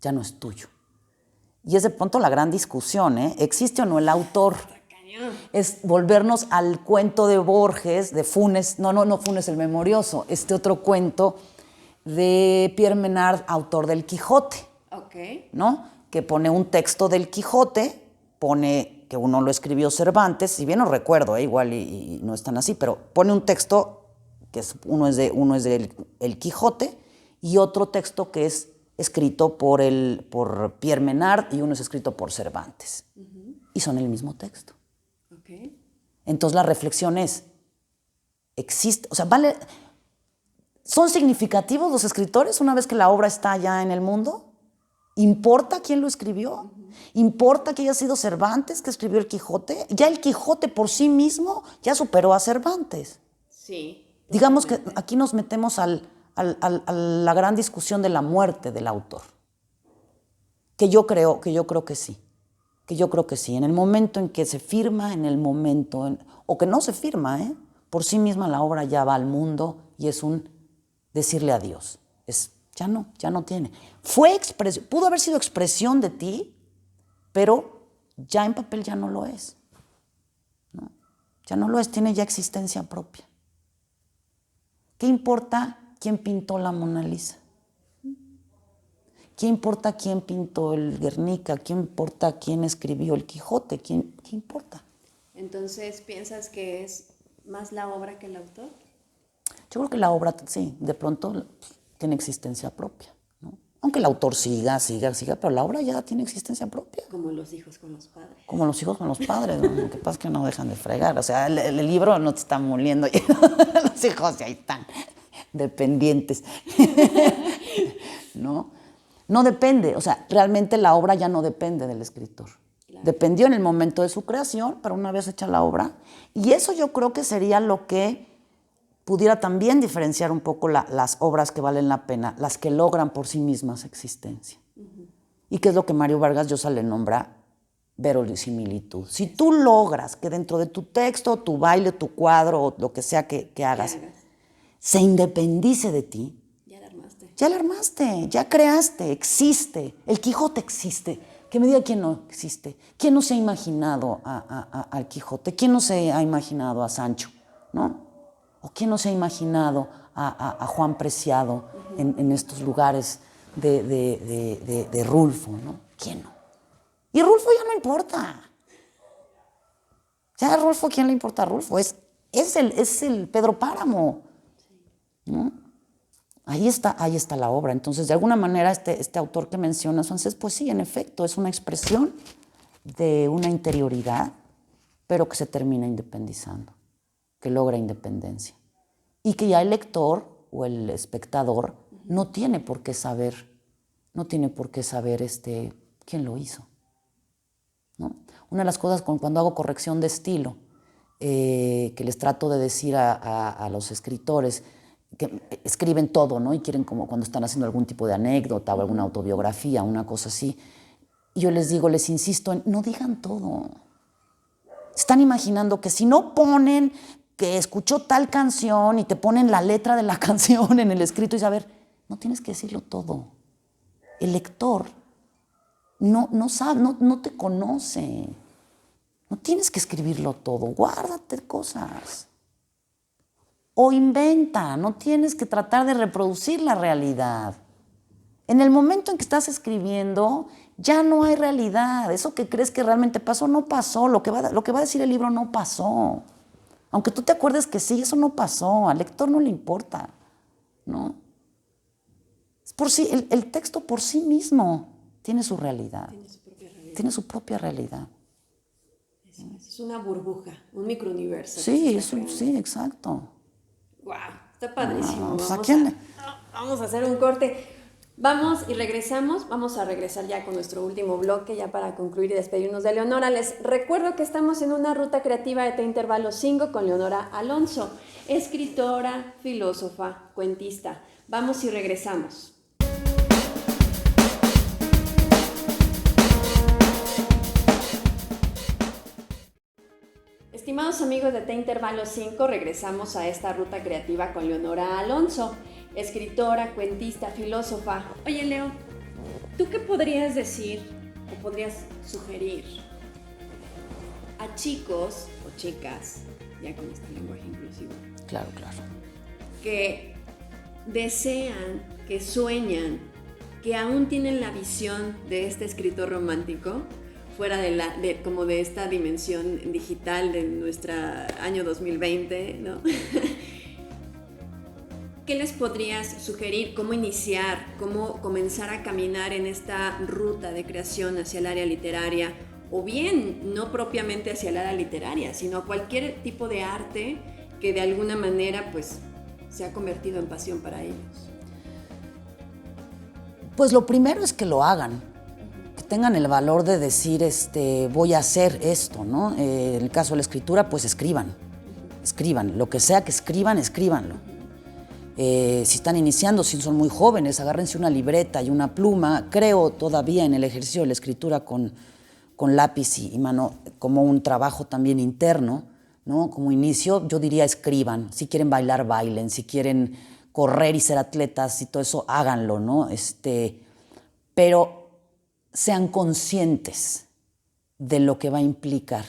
ya no es tuyo. Y es de pronto la gran discusión, ¿eh? ¿Existe o no el autor? Es volvernos al cuento de Borges, de Funes, no Funes el Memorioso, otro cuento de Pierre Menard, autor del Quijote. Ok. ¿No? Que pone un texto del Quijote, pone que uno lo escribió Cervantes, si bien no recuerdo, igual y no es tan así, pero pone un texto que uno es del el Quijote y otro texto que es escrito por Pierre Menard y uno es escrito por Cervantes. Y son el mismo texto. Okay. Entonces la reflexión es, ¿son significativos los escritores una vez que la obra está ya en el mundo? ¿Importa quién lo escribió? ¿Importa que haya sido Cervantes que escribió el Quijote? Ya el Quijote por sí mismo ya superó a Cervantes. Sí. Digamos que aquí nos metemos a la gran discusión de la muerte del autor. Que yo creo que sí. Que yo creo que sí. En el momento en que se firma, o que no se firma, por sí misma la obra ya va al mundo y es un decirle adiós. Ya no tiene. Pudo haber sido expresión de ti, pero ya en papel ya no lo es. ¿No? Ya no lo es, tiene ya existencia propia. ¿Qué importa quién pintó la Mona Lisa? ¿Qué importa quién pintó el Guernica? ¿Qué importa quién escribió el Quijote? ¿Qué importa? Entonces, ¿piensas que es más la obra que el autor? Yo creo que la obra, sí, de pronto tiene existencia propia, ¿no? Aunque el autor siga, pero la obra ya tiene existencia propia. Como los hijos con los padres. Como los hijos con los padres, ¿no? Lo que pasa es que no dejan de fregar. O sea, el libro no te está moliendo. Los hijos ya están dependientes. ¿No? No depende. O sea, realmente la obra ya no depende del escritor. Claro. Dependió en el momento de su creación, pero una vez hecha la obra. Y eso yo creo que sería lo que pudiera también diferenciar un poco las obras que valen la pena, las que logran por sí mismas existencia. Y que es lo que Mario Vargas Llosa le nombra verosimilitud. Si tú logras que dentro de tu texto, tu baile, tu cuadro, o lo que sea que hagas, se independice de ti, ya la armaste, ya creaste, existe. El Quijote existe. Que me diga quién no existe. ¿Quién no se ha imaginado al Quijote? ¿Quién no se ha imaginado a Sancho? ¿No? ¿O quién no se ha imaginado a Juan Preciado en estos lugares de Rulfo? ¿No? ¿Quién no? Y Rulfo ya no importa. Ya a Rulfo, ¿quién le importa a Rulfo? Es el Pedro Páramo, ¿no? Ahí está la obra. Entonces, de alguna manera, este autor que mencionas, Francés, pues sí, en efecto, es una expresión de una interioridad, pero que se termina independizando, que logra independencia. Y que ya el lector o el espectador no tiene por qué saber quién lo hizo, ¿no? Una de las cosas cuando hago corrección de estilo, que les trato de decir a los escritores, que escriben todo, ¿no? Y quieren, como cuando están haciendo algún tipo de anécdota o alguna autobiografía, una cosa así. Y yo les digo, les insisto en, no digan todo. Están imaginando que si no ponen que escuchó tal canción y te ponen la letra de la canción en el escrito y saber, no tienes que decirlo todo. El lector no sabe, no te conoce. No tienes que escribirlo todo, guárdate cosas. O inventa, no tienes que tratar de reproducir la realidad. En el momento en que estás escribiendo, ya no hay realidad. Eso que crees que realmente pasó, no pasó. Lo que va a decir el libro no pasó. Aunque tú te acuerdes que sí, eso no pasó. Al lector no le importa, ¿no? Es por sí, el texto por sí mismo tiene su realidad. Tiene su propia realidad. Es una burbuja, un microuniverso. Sí, sí, exacto. Wow, está padrísimo. No, vamos a hacer un corte. Vamos y regresamos. Vamos a regresar ya con nuestro último bloque, ya para concluir y despedirnos de Leonora. Les recuerdo que estamos en una ruta creativa de T-Intervalo 5 con Leonora Alonso, escritora, filósofa, cuentista. Vamos y regresamos. Estimados amigos de T-Intervalo 5, regresamos a esta ruta creativa con Leonora Alonso, escritora, cuentista, filósofa. Oye, Leo, ¿tú qué podrías decir o podrías sugerir a chicos o chicas, ya con este lenguaje inclusivo? Claro. Que desean que sueñan, que aún tienen la visión de este escritor romántico, fuera como de esta dimensión digital de nuestro año 2020, ¿no? ¿Qué les podrías sugerir? ¿Cómo iniciar? ¿Cómo comenzar a caminar en esta ruta de creación hacia el área literaria? O bien, no propiamente hacia el área literaria, sino cualquier tipo de arte que de alguna manera pues, se ha convertido en pasión para ellos. Pues lo primero es que lo hagan, que tengan el valor de decir, voy a hacer esto, ¿no? En el caso de la escritura, pues escriban, lo que sea que escriban, escríbanlo. Si están iniciando, si son muy jóvenes, agárrense una libreta y una pluma. Creo todavía en el ejercicio de la escritura con lápiz y mano como un trabajo también interno, ¿no? Como inicio, yo diría escriban. Si quieren bailar, bailen. Si quieren correr y ser atletas y todo eso, háganlo, ¿no? Pero sean conscientes de lo que va a implicar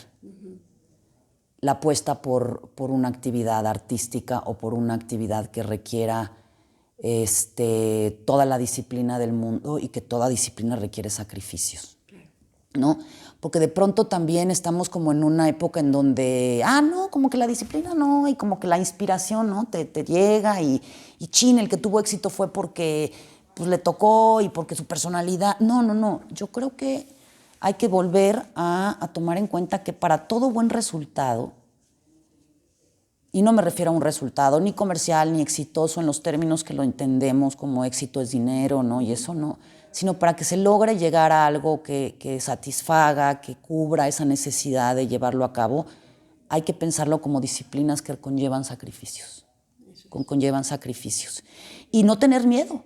la apuesta por una actividad artística o por una actividad que requiera toda la disciplina del mundo y que toda disciplina requiere sacrificios, ¿no? Porque de pronto también estamos como en una época en donde, no, como que la disciplina no, y como que la inspiración, ¿no? Te llega y chin, el que tuvo éxito fue porque pues, le tocó y porque su personalidad. No. Yo creo que hay que volver a tomar en cuenta que para todo buen resultado, y no me refiero a un resultado ni comercial ni exitoso en los términos que lo entendemos como éxito es dinero, ¿no? Y eso no, sino para que se logre llegar a algo que satisfaga, que cubra esa necesidad de llevarlo a cabo, hay que pensarlo como disciplinas que conllevan sacrificios. Y no tener miedo.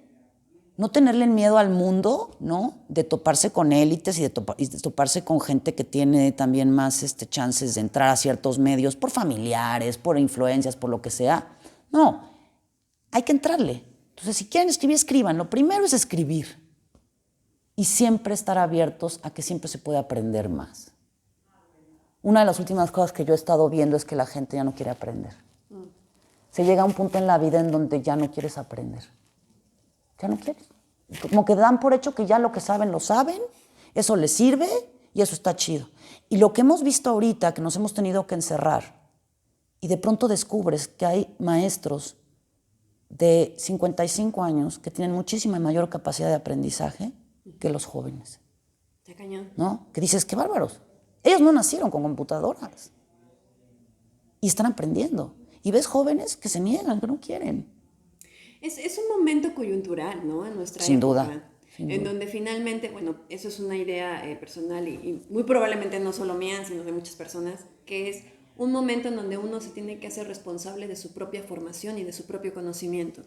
No tenerle miedo al mundo, ¿no? De toparse con élites y de toparse con gente que tiene también más chances de entrar a ciertos medios por familiares, por influencias, por lo que sea. No, hay que entrarle. Entonces, si quieren escribir, escriban. Lo primero es escribir y siempre estar abiertos a que siempre se puede aprender más. Una de las últimas cosas que yo he estado viendo es que la gente ya no quiere aprender. Se llega a un punto en la vida en donde ya no quieres aprender. Ya no quieres. Como que dan por hecho que ya lo que saben, lo saben, eso les sirve y eso está chido. Y lo que hemos visto ahorita, que nos hemos tenido que encerrar, y de pronto descubres que hay maestros de 55 años que tienen muchísima mayor capacidad de aprendizaje que los jóvenes. Está cañón. ¿No? Que dices, qué bárbaros. Ellos no nacieron con computadoras y están aprendiendo. Y ves jóvenes que se niegan, que no quieren. Es un momento coyuntural, ¿no? En nuestra Sin época. duda. En donde finalmente, bueno, eso es una idea personal y muy probablemente no solo mía, sino de muchas personas, que es un momento en donde uno se tiene que hacer responsable de su propia formación y de su propio conocimiento.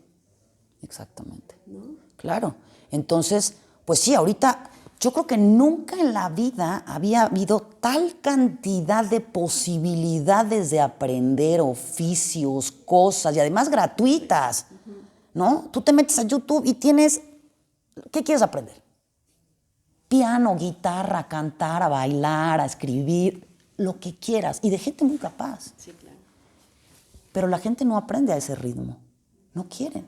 Exactamente. ¿No? Claro. Entonces, pues sí, ahorita yo creo que nunca en la vida había habido tal cantidad de posibilidades de aprender oficios, cosas, y además gratuitas, ¿no? Tú te metes a YouTube y tienes, ¿qué quieres aprender? Piano, guitarra, cantar, a bailar, a escribir, lo que quieras, y de gente muy capaz. Sí, claro. Pero la gente no aprende a ese ritmo, no quieren.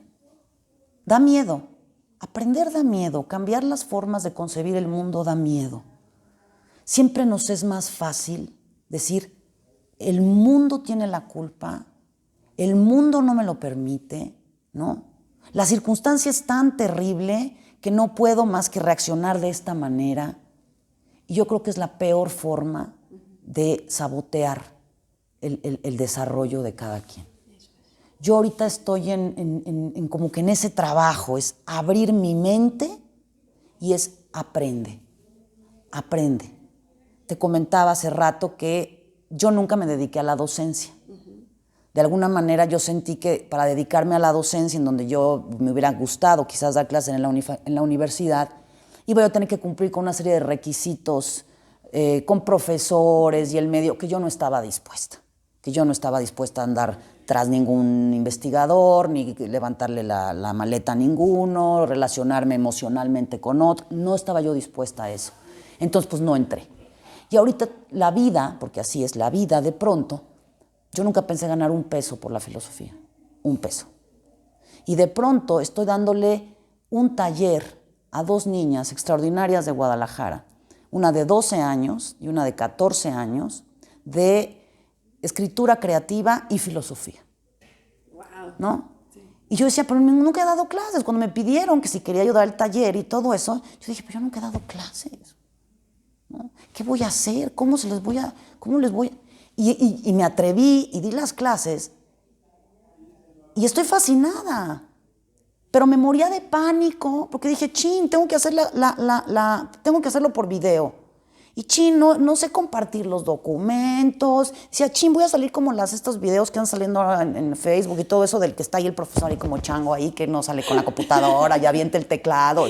Da miedo. Aprender da miedo, cambiar las formas de concebir el mundo da miedo. Siempre nos es más fácil decir, el mundo tiene la culpa, el mundo no me lo permite, ¿no? La circunstancia es tan terrible que no puedo más que reaccionar de esta manera. Y yo creo que es la peor forma de sabotear el desarrollo de cada quien. Yo ahorita estoy en como que en ese trabajo, es abrir mi mente y es aprende. Te comentaba hace rato que yo nunca me dediqué a la docencia. De alguna manera yo sentí que para dedicarme a la docencia, en donde yo me hubiera gustado quizás dar clases en la universidad, iba yo a tener que cumplir con una serie de requisitos con profesores y el medio que yo no estaba dispuesta. A andar tras ningún investigador, ni levantarle la maleta a ninguno, relacionarme emocionalmente con otro. No estaba yo dispuesta a eso. Entonces, pues no entré. Y ahorita la vida, porque así es la vida, de pronto, yo nunca pensé ganar un peso por la filosofía. Un peso. Y de pronto estoy dándole un taller a 2 niñas extraordinarias de Guadalajara, una de 12 años y una de 14 años, de escritura creativa y filosofía. Wow. ¿No? Sí. Y yo decía, pero nunca he dado clases. Cuando me pidieron que si quería ayudar al taller y todo eso, yo dije, pero yo nunca he dado clases, ¿no? ¿Qué voy a hacer? ¿Cómo les voy a...? Y me atreví y di las clases y estoy fascinada. Pero me moría de pánico porque dije, chin, tengo que hacer tengo que hacerlo por video. Y chin, no sé compartir los documentos. Decía, chin, voy a salir como estos videos que han saliendo ahora en Facebook y todo eso del que está ahí el profesor ahí como chango ahí, que no sale con la computadora, ya avienta el teclado.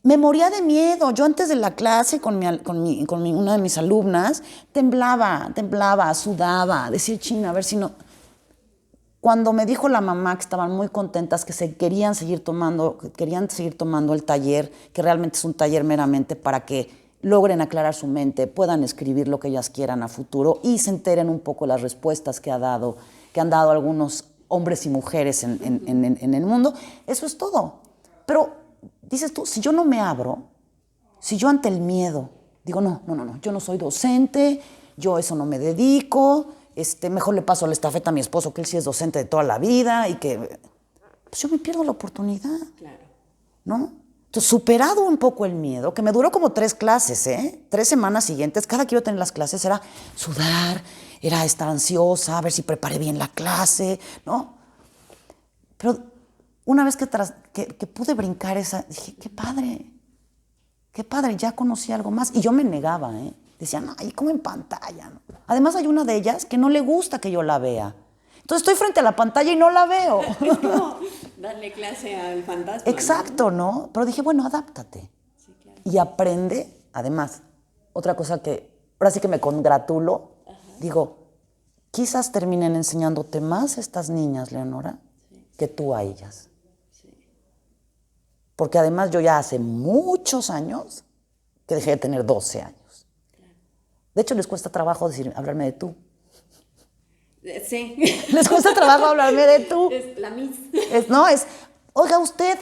Me moría de miedo. Yo antes de la clase con una de mis alumnas temblaba, sudaba, decía, chin, a ver si no... Cuando me dijo la mamá que estaban muy contentas, que querían seguir tomando el taller, que realmente es un taller meramente para que logren aclarar su mente, puedan escribir lo que ellas quieran a futuro y se enteren un poco las respuestas que han dado algunos hombres y mujeres en el mundo, eso es todo. Pero dices tú, si yo no me abro, si yo ante el miedo digo, no, yo no soy docente, yo eso no me dedico, mejor le paso la estafeta a mi esposo, que él sí es docente de toda la vida y que... Pues yo me pierdo la oportunidad. Claro. ¿No? Entonces, superado un poco el miedo, que me duró como 3 clases, 3 semanas siguientes, cada que iba a tener las clases era sudar, era estar ansiosa, a ver si preparé bien la clase, ¿no? Pero una vez que pude brincar esa, dije, qué padre, ya conocí algo más. Y yo me negaba, Decían, ay, como en pantalla, ¿no? Además hay una de ellas que no le gusta que yo la vea. Entonces estoy frente a la pantalla y no la veo. Es como darle clase al fantasma. Exacto, ¿no? Pero dije, bueno, adáptate. Sí, claro. Y aprende. Además, otra cosa que ahora sí que me congratulo, ajá, digo, quizás terminen enseñándote más estas niñas, Leonora, sí, que tú a ellas. Sí. Porque además yo ya hace muchos años que dejé de tener 12 años. De hecho, les cuesta trabajo hablarme de tú. Sí. Les cuesta trabajo hablarme de tú. Es la Miss. Oiga, usted.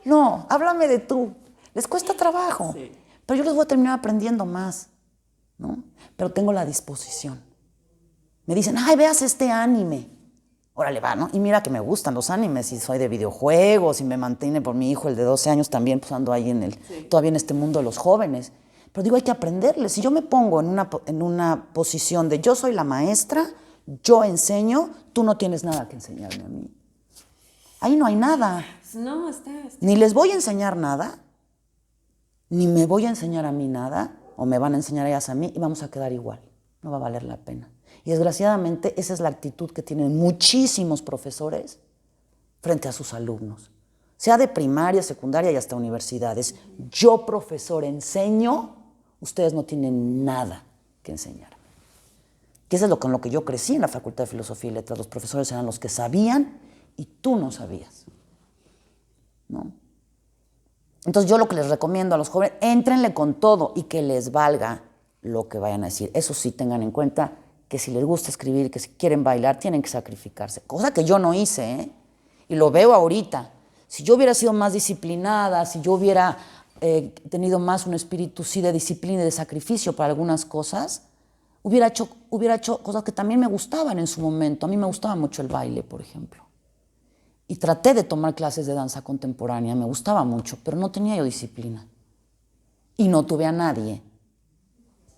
No, háblame de tú. Les cuesta trabajo. Sí. Pero yo les voy a terminar aprendiendo más, ¿no? Pero tengo la disposición. Me dicen, ay, veas este anime. Órale, va, ¿no? Y mira que me gustan los animes y soy de videojuegos y me mantiene por mi hijo, el de 12 años, también pues ando ahí todavía en este mundo de los jóvenes. Pero digo, hay que aprenderle. Si yo me pongo en una posición de yo soy la maestra, yo enseño, tú no tienes nada que enseñarme a mí. Ahí no hay nada. No, está. Ni les voy a enseñar nada, ni me voy a enseñar a mí nada, o me van a enseñar ellas a mí y vamos a quedar igual. No va a valer la pena. Y desgraciadamente esa es la actitud que tienen muchísimos profesores frente a sus alumnos. Sea de primaria, secundaria y hasta universidades. Yo, profesor, enseño, ustedes no tienen nada que enseñar. Que eso es con lo que yo crecí en la Facultad de Filosofía y Letras. Los profesores eran los que sabían y tú no sabías, ¿no? Entonces yo lo que les recomiendo a los jóvenes, éntrenle con todo y que les valga lo que vayan a decir. Eso sí, tengan en cuenta que si les gusta escribir, que si quieren bailar, tienen que sacrificarse. Cosa que yo no hice, y lo veo ahorita. Si yo hubiera sido más disciplinada, si yo hubiera tenido más un espíritu sí de disciplina y de sacrificio para algunas cosas, hubiera hecho cosas que también me gustaban en su momento. A mí me gustaba mucho el baile, por ejemplo. Y traté de tomar clases de danza contemporánea, me gustaba mucho, pero no tenía yo disciplina. Y no tuve a nadie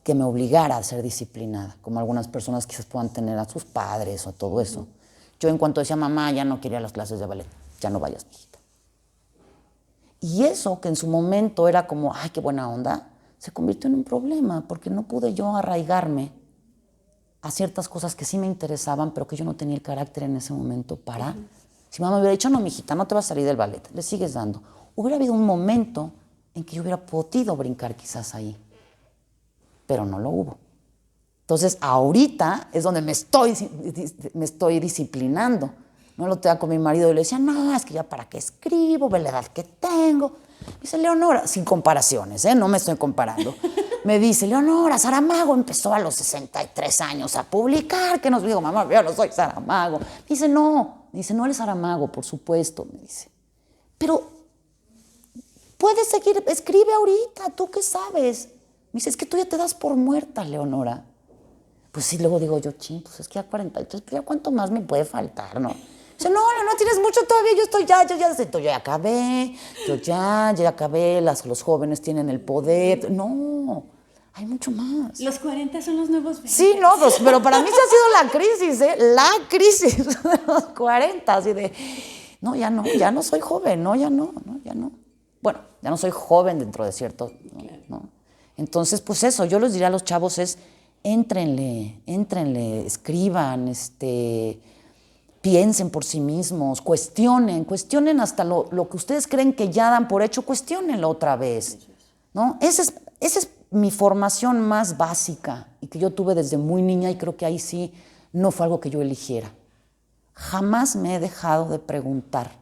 que me obligara a ser disciplinada, como algunas personas quizás puedan tener a sus padres o todo eso. Yo en cuanto decía, mamá, ya no quería las clases de ballet, ya no vayas, mijita. Y eso que en su momento era como, ay, qué buena onda, se convirtió en un problema, porque no pude yo arraigarme a ciertas cosas que sí me interesaban, pero que yo no tenía el carácter en ese momento para... Si mamá me hubiera dicho, no, mijita, no te vas a salir del ballet, le sigues dando. Hubiera habido un momento en que yo hubiera podido brincar quizás ahí, pero no lo hubo. Entonces, ahorita es donde me estoy disciplinando. No lo tenía con mi marido y le decía, no, es que ya para qué escribo, ve la edad que tengo. Me dice, Leonora, sin comparaciones, no me estoy comparando. Me dice, Leonora, Saramago empezó a los 63 años a publicar, que nos digo, mamá, yo no soy Saramago. Me dice, no eres Saramago, por supuesto, me dice. Pero puedes seguir, escribe ahorita, ¿tú qué sabes? Me dice, es que tú ya te das por muerta, Leonora. Pues sí, luego digo yo, ching, pues es que ya 43, pues ya cuánto más me puede faltar, ¿no? Dice, no, tienes mucho todavía, yo ya acabé, yo ya acabé, los jóvenes tienen el poder. No, hay mucho más. Los 40 son los nuevos 20. Sí, no, pues, pero para mí sí ha sido la crisis, ¿eh? La crisis de los 40, así de, no, ya no soy joven, ya no. Bueno, ya no soy joven dentro de cierto, ¿no? Entonces, pues eso, yo les diría a los chavos es, éntrenle, escriban, piensen por sí mismos, cuestionen hasta lo que ustedes creen que ya dan por hecho, cuestionenlo otra vez, ¿no? Esa es mi formación más básica y que yo tuve desde muy niña y creo que ahí sí no fue algo que yo eligiera. Jamás me he dejado de preguntar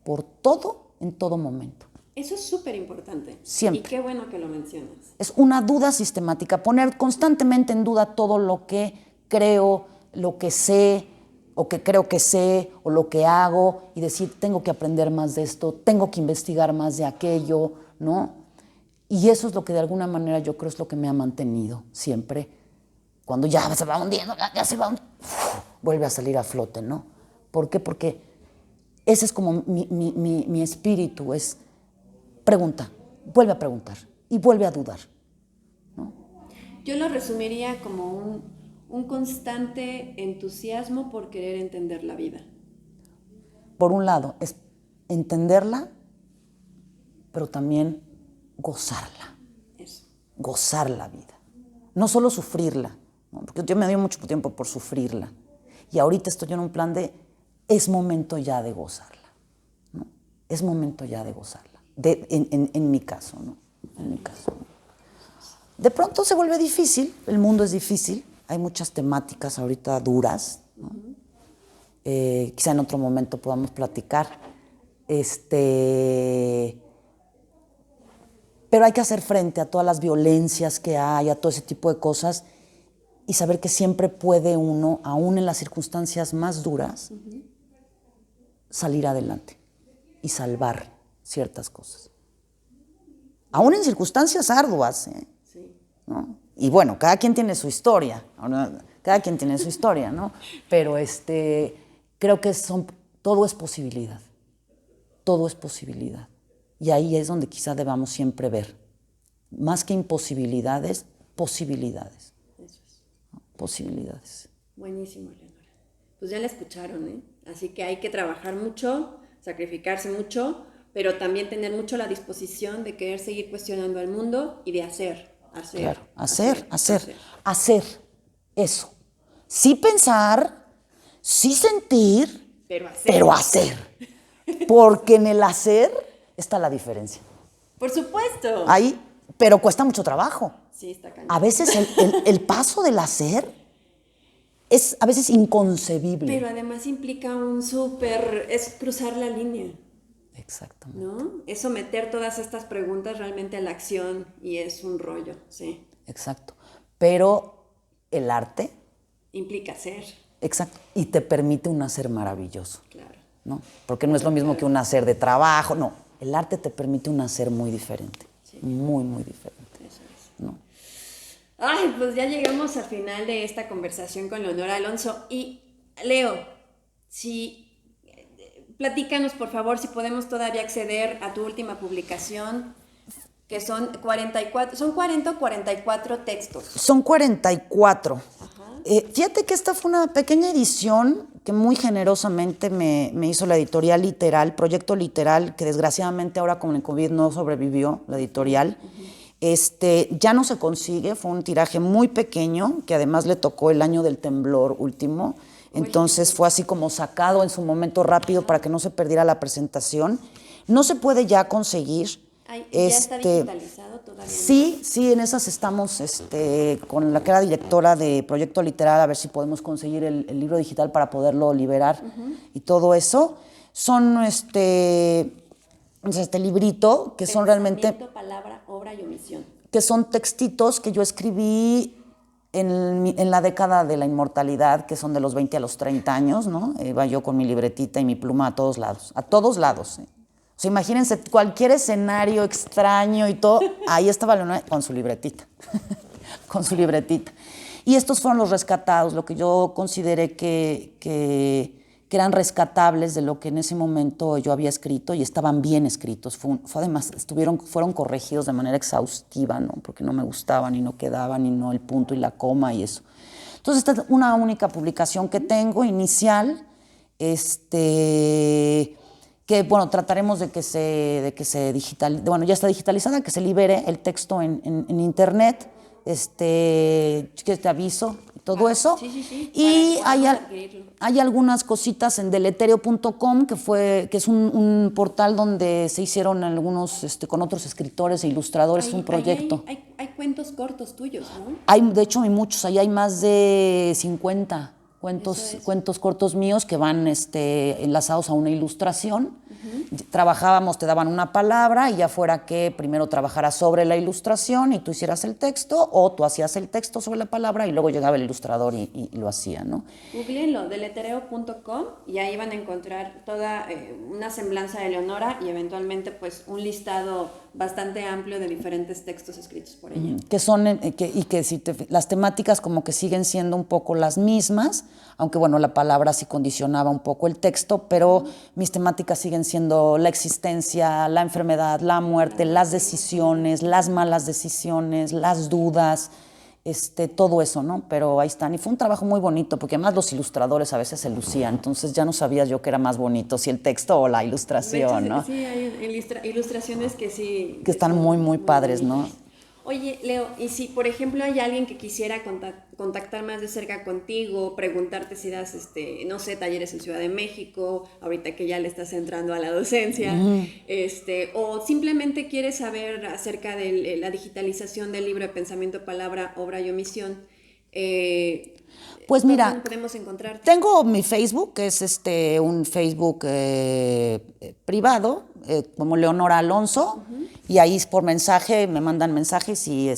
por todo en todo momento. Eso es súper importante. Siempre. Y qué bueno que lo mencionas. Es una duda sistemática, poner constantemente en duda todo lo que creo, lo que sé, o que creo que sé, o lo que hago, y decir, tengo que aprender más de esto, tengo que investigar más de aquello, ¿no? Y eso es lo que de alguna manera yo creo es lo que me ha mantenido siempre. Cuando ya se va hundiendo, ya se va, vuelve a salir a flote, ¿no? ¿Por qué? Porque ese es como mi espíritu, es pregunta, vuelve a preguntar y vuelve a dudar, ¿no? Yo lo resumiría como un constante entusiasmo por querer entender la vida. Por un lado, es entenderla, pero también gozarla. Eso. Gozar la vida. No solo sufrirla, ¿no? Porque yo me doy mucho tiempo por sufrirla. Y ahorita estoy en un plan de, es momento ya de gozarla, ¿no? Es momento ya de gozarla. En mi caso, ¿no? En mi caso. De pronto se vuelve difícil, el mundo es difícil, hay muchas temáticas ahorita duras, ¿no? Quizá en otro momento podamos platicar. Pero hay que hacer frente a todas las violencias que hay, a todo ese tipo de cosas y saber que siempre puede uno, aún en las circunstancias más duras, salir adelante y salvar ciertas cosas. Aún en circunstancias arduas, ¿eh? Sí. ¿No? Y bueno, cada quien tiene su historia, ¿no? Pero creo que todo es posibilidad. Todo es posibilidad. Y ahí es donde quizá debamos siempre ver, más que imposibilidades, posibilidades. Eso es. ¿No? Posibilidades. Buenísimo, Leonora. Pues ya la escucharon, ¿eh? Así que hay que trabajar mucho, sacrificarse mucho, pero también tener mucho la disposición de querer seguir cuestionando al mundo y de hacer. Claro, hacer. Eso. Sí pensar, sí sentir, pero hacer. Porque en el hacer está la diferencia. Por supuesto. Ahí, pero cuesta mucho trabajo. Sí, está cañón. A veces el paso del hacer es a veces inconcebible. Pero además implica es cruzar la línea. Exactamente. ¿No? Es someter todas estas preguntas realmente a la acción y es un rollo, sí. Exacto. Pero el arte implica hacer. Exacto. Y te permite un hacer maravilloso. Claro. ¿No? Porque no es lo mismo que un hacer de trabajo, no. El arte te permite un hacer muy diferente. Sí. Muy, muy diferente. Eso es. ¿No? Ay, pues ya llegamos al final de esta conversación con Leonora Alonso. Y, Leo, platícanos, por favor, si podemos todavía acceder a tu última publicación, que son 44, ¿son 40 o 44 textos? Son 44. Fíjate que esta fue una pequeña edición que muy generosamente me hizo la editorial Literal, Proyecto Literal, que desgraciadamente ahora con el COVID no sobrevivió la editorial. Ya no se consigue, fue un tiraje muy pequeño, que además le tocó el año del temblor último. Entonces fue así como sacado en su momento rápido para que no se perdiera la presentación. No se puede ya conseguir. ¿Ya está digitalizado todavía? Sí, en esas estamos con la que era directora de Proyecto Literal, a ver si podemos conseguir el libro digital para poderlo liberar y todo eso. Son este librito que son realmente... Palabra, obra y omisión. Que son textitos que yo escribí en la década de la inmortalidad, que son de los 20 a los 30 años, ¿no? Iba yo con mi libretita y mi pluma a todos lados, O sea, imagínense cualquier escenario extraño y todo, ahí estaba Leonora con su libretita, con su libretita. Y estos fueron los rescatados, lo que yo consideré que eran rescatables de lo que en ese momento yo había escrito y estaban bien escritos. Además, fueron corregidos de manera exhaustiva, ¿no? Porque no me gustaban y no quedaban y no el punto y la coma y eso. Entonces, esta es una única publicación que tengo, inicial, que, bueno, trataremos de que se digitalice, bueno, ya está digitalizada, que se libere el texto en internet, que te aviso, todo eso. Sí. Y hay algunas cositas en deletereo.com, que es un portal donde se hicieron algunos, con otros escritores e ilustradores, un proyecto. Hay cuentos cortos tuyos, ¿no? De hecho, hay muchos, ahí hay más de 50 cuentos cortos míos que van enlazados a una ilustración. Trabajábamos, te daban una palabra y ya fuera que primero trabajaras sobre la ilustración y tú hicieras el texto, o tú hacías el texto sobre la palabra y luego llegaba el ilustrador y lo hacía, ¿no? Googleenlo, deletereo.com, y ahí van a encontrar toda una semblanza de Leonora y eventualmente pues un listado bastante amplio de diferentes textos escritos por ella. Que son, las temáticas como que siguen siendo un poco las mismas, aunque bueno, la palabra sí condicionaba un poco el texto, pero mis temáticas siguen siendo la existencia, la enfermedad, la muerte, las decisiones, las malas decisiones, las dudas, todo eso, ¿no? Pero ahí están. Y fue un trabajo muy bonito, porque además los ilustradores a veces se lucían, entonces ya no sabía yo qué era más bonito, si el texto o la ilustración, ¿no? Sí, hay ilustraciones que sí. Que están muy, muy padres, ¿no? Oye, Leo, y si por ejemplo hay alguien que quisiera contactar más de cerca contigo, preguntarte si das, no sé, talleres en Ciudad de México, ahorita que ya le estás entrando a la docencia, o simplemente quieres saber acerca de la digitalización del libro de pensamiento, palabra, obra y omisión, pues mira, ¿dónde podemos encontrarte? Tengo mi Facebook, que es un Facebook privado, como Leonora Alonso, y ahí por mensaje me mandan mensajes y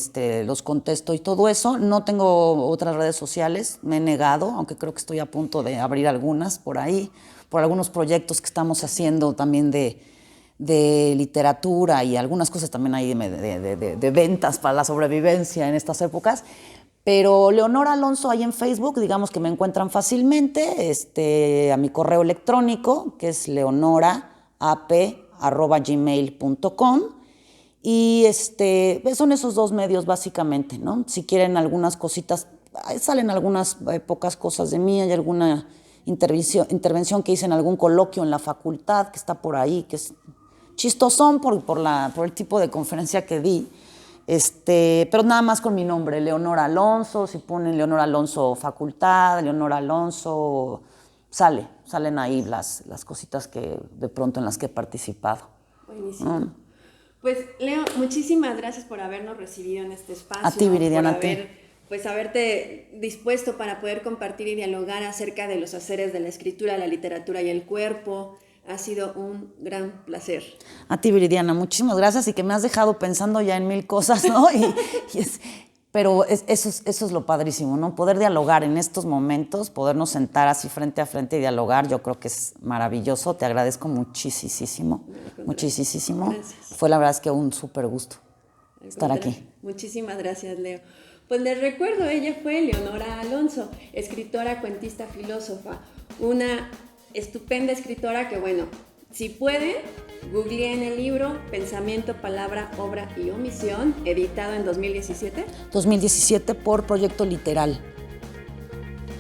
los contesto y todo eso. No tengo otras redes sociales, me he negado, aunque creo que estoy a punto de abrir algunas por ahí, por algunos proyectos que estamos haciendo también de literatura y algunas cosas también ahí de ventas para la sobrevivencia en estas épocas. Pero Leonora Alonso ahí en Facebook, digamos que me encuentran fácilmente, a mi correo electrónico, que es leonoraap@gmail.com. Y son esos dos medios básicamente, ¿no? Si quieren algunas cositas, salen algunas pocas cosas de mí, hay alguna intervención que hice en algún coloquio en la facultad, que está por ahí, que es chistosón por el tipo de conferencia que di. Pero nada más con mi nombre, Leonora Alonso. Si ponen Leonora Alonso Facultad, Leonora Alonso, salen ahí las cositas que de pronto en las que he participado. Buenísimo. Pues Leo, muchísimas gracias por habernos recibido en este espacio. A ti, Viridiana, por haberte dispuesto para poder compartir y dialogar acerca de los haceres de la escritura, la literatura y el cuerpo. Ha sido un gran placer. A ti, Viridiana, muchísimas gracias, y que me has dejado pensando ya en mil cosas, ¿no? Pero eso es lo padrísimo, ¿no? Poder dialogar en estos momentos, podernos sentar así frente a frente y dialogar, yo creo que es maravilloso. Te agradezco muchísimo, muchísimo. Gracias. Fue la verdad es que un súper gusto estar aquí. Muchísimas gracias, Leo. Pues les recuerdo, ella fue Leonora Alonso, escritora, cuentista, filósofa, una estupenda escritora que, bueno, si pueden, googleen el libro Pensamiento, Palabra, Obra y Omisión, editado en 2017. 2017 por Proyecto Literal.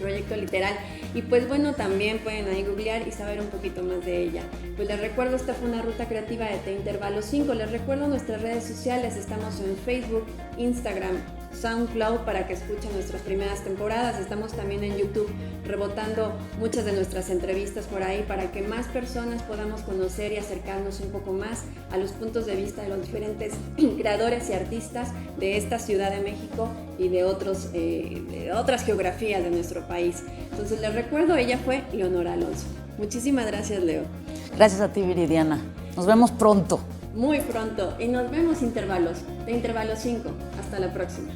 Proyecto Literal. Y pues bueno, también pueden ahí googlear y saber un poquito más de ella. Pues les recuerdo, esta fue una ruta creativa de T Intervalo 5. Les recuerdo nuestras redes sociales, estamos en Facebook, Instagram, SoundCloud para que escuchen nuestras primeras temporadas. Estamos también en YouTube rebotando muchas de nuestras entrevistas por ahí para que más personas podamos conocer y acercarnos un poco más a los puntos de vista de los diferentes creadores y artistas de esta Ciudad de México y de otras geografías de nuestro país. Entonces les recuerdo, ella fue Leonora Alonso. Muchísimas gracias, Leo. Gracias a ti, Viridiana. Nos vemos pronto. Muy pronto. Y nos vemos, Intervalos, de Intervalo 5. Hasta la próxima.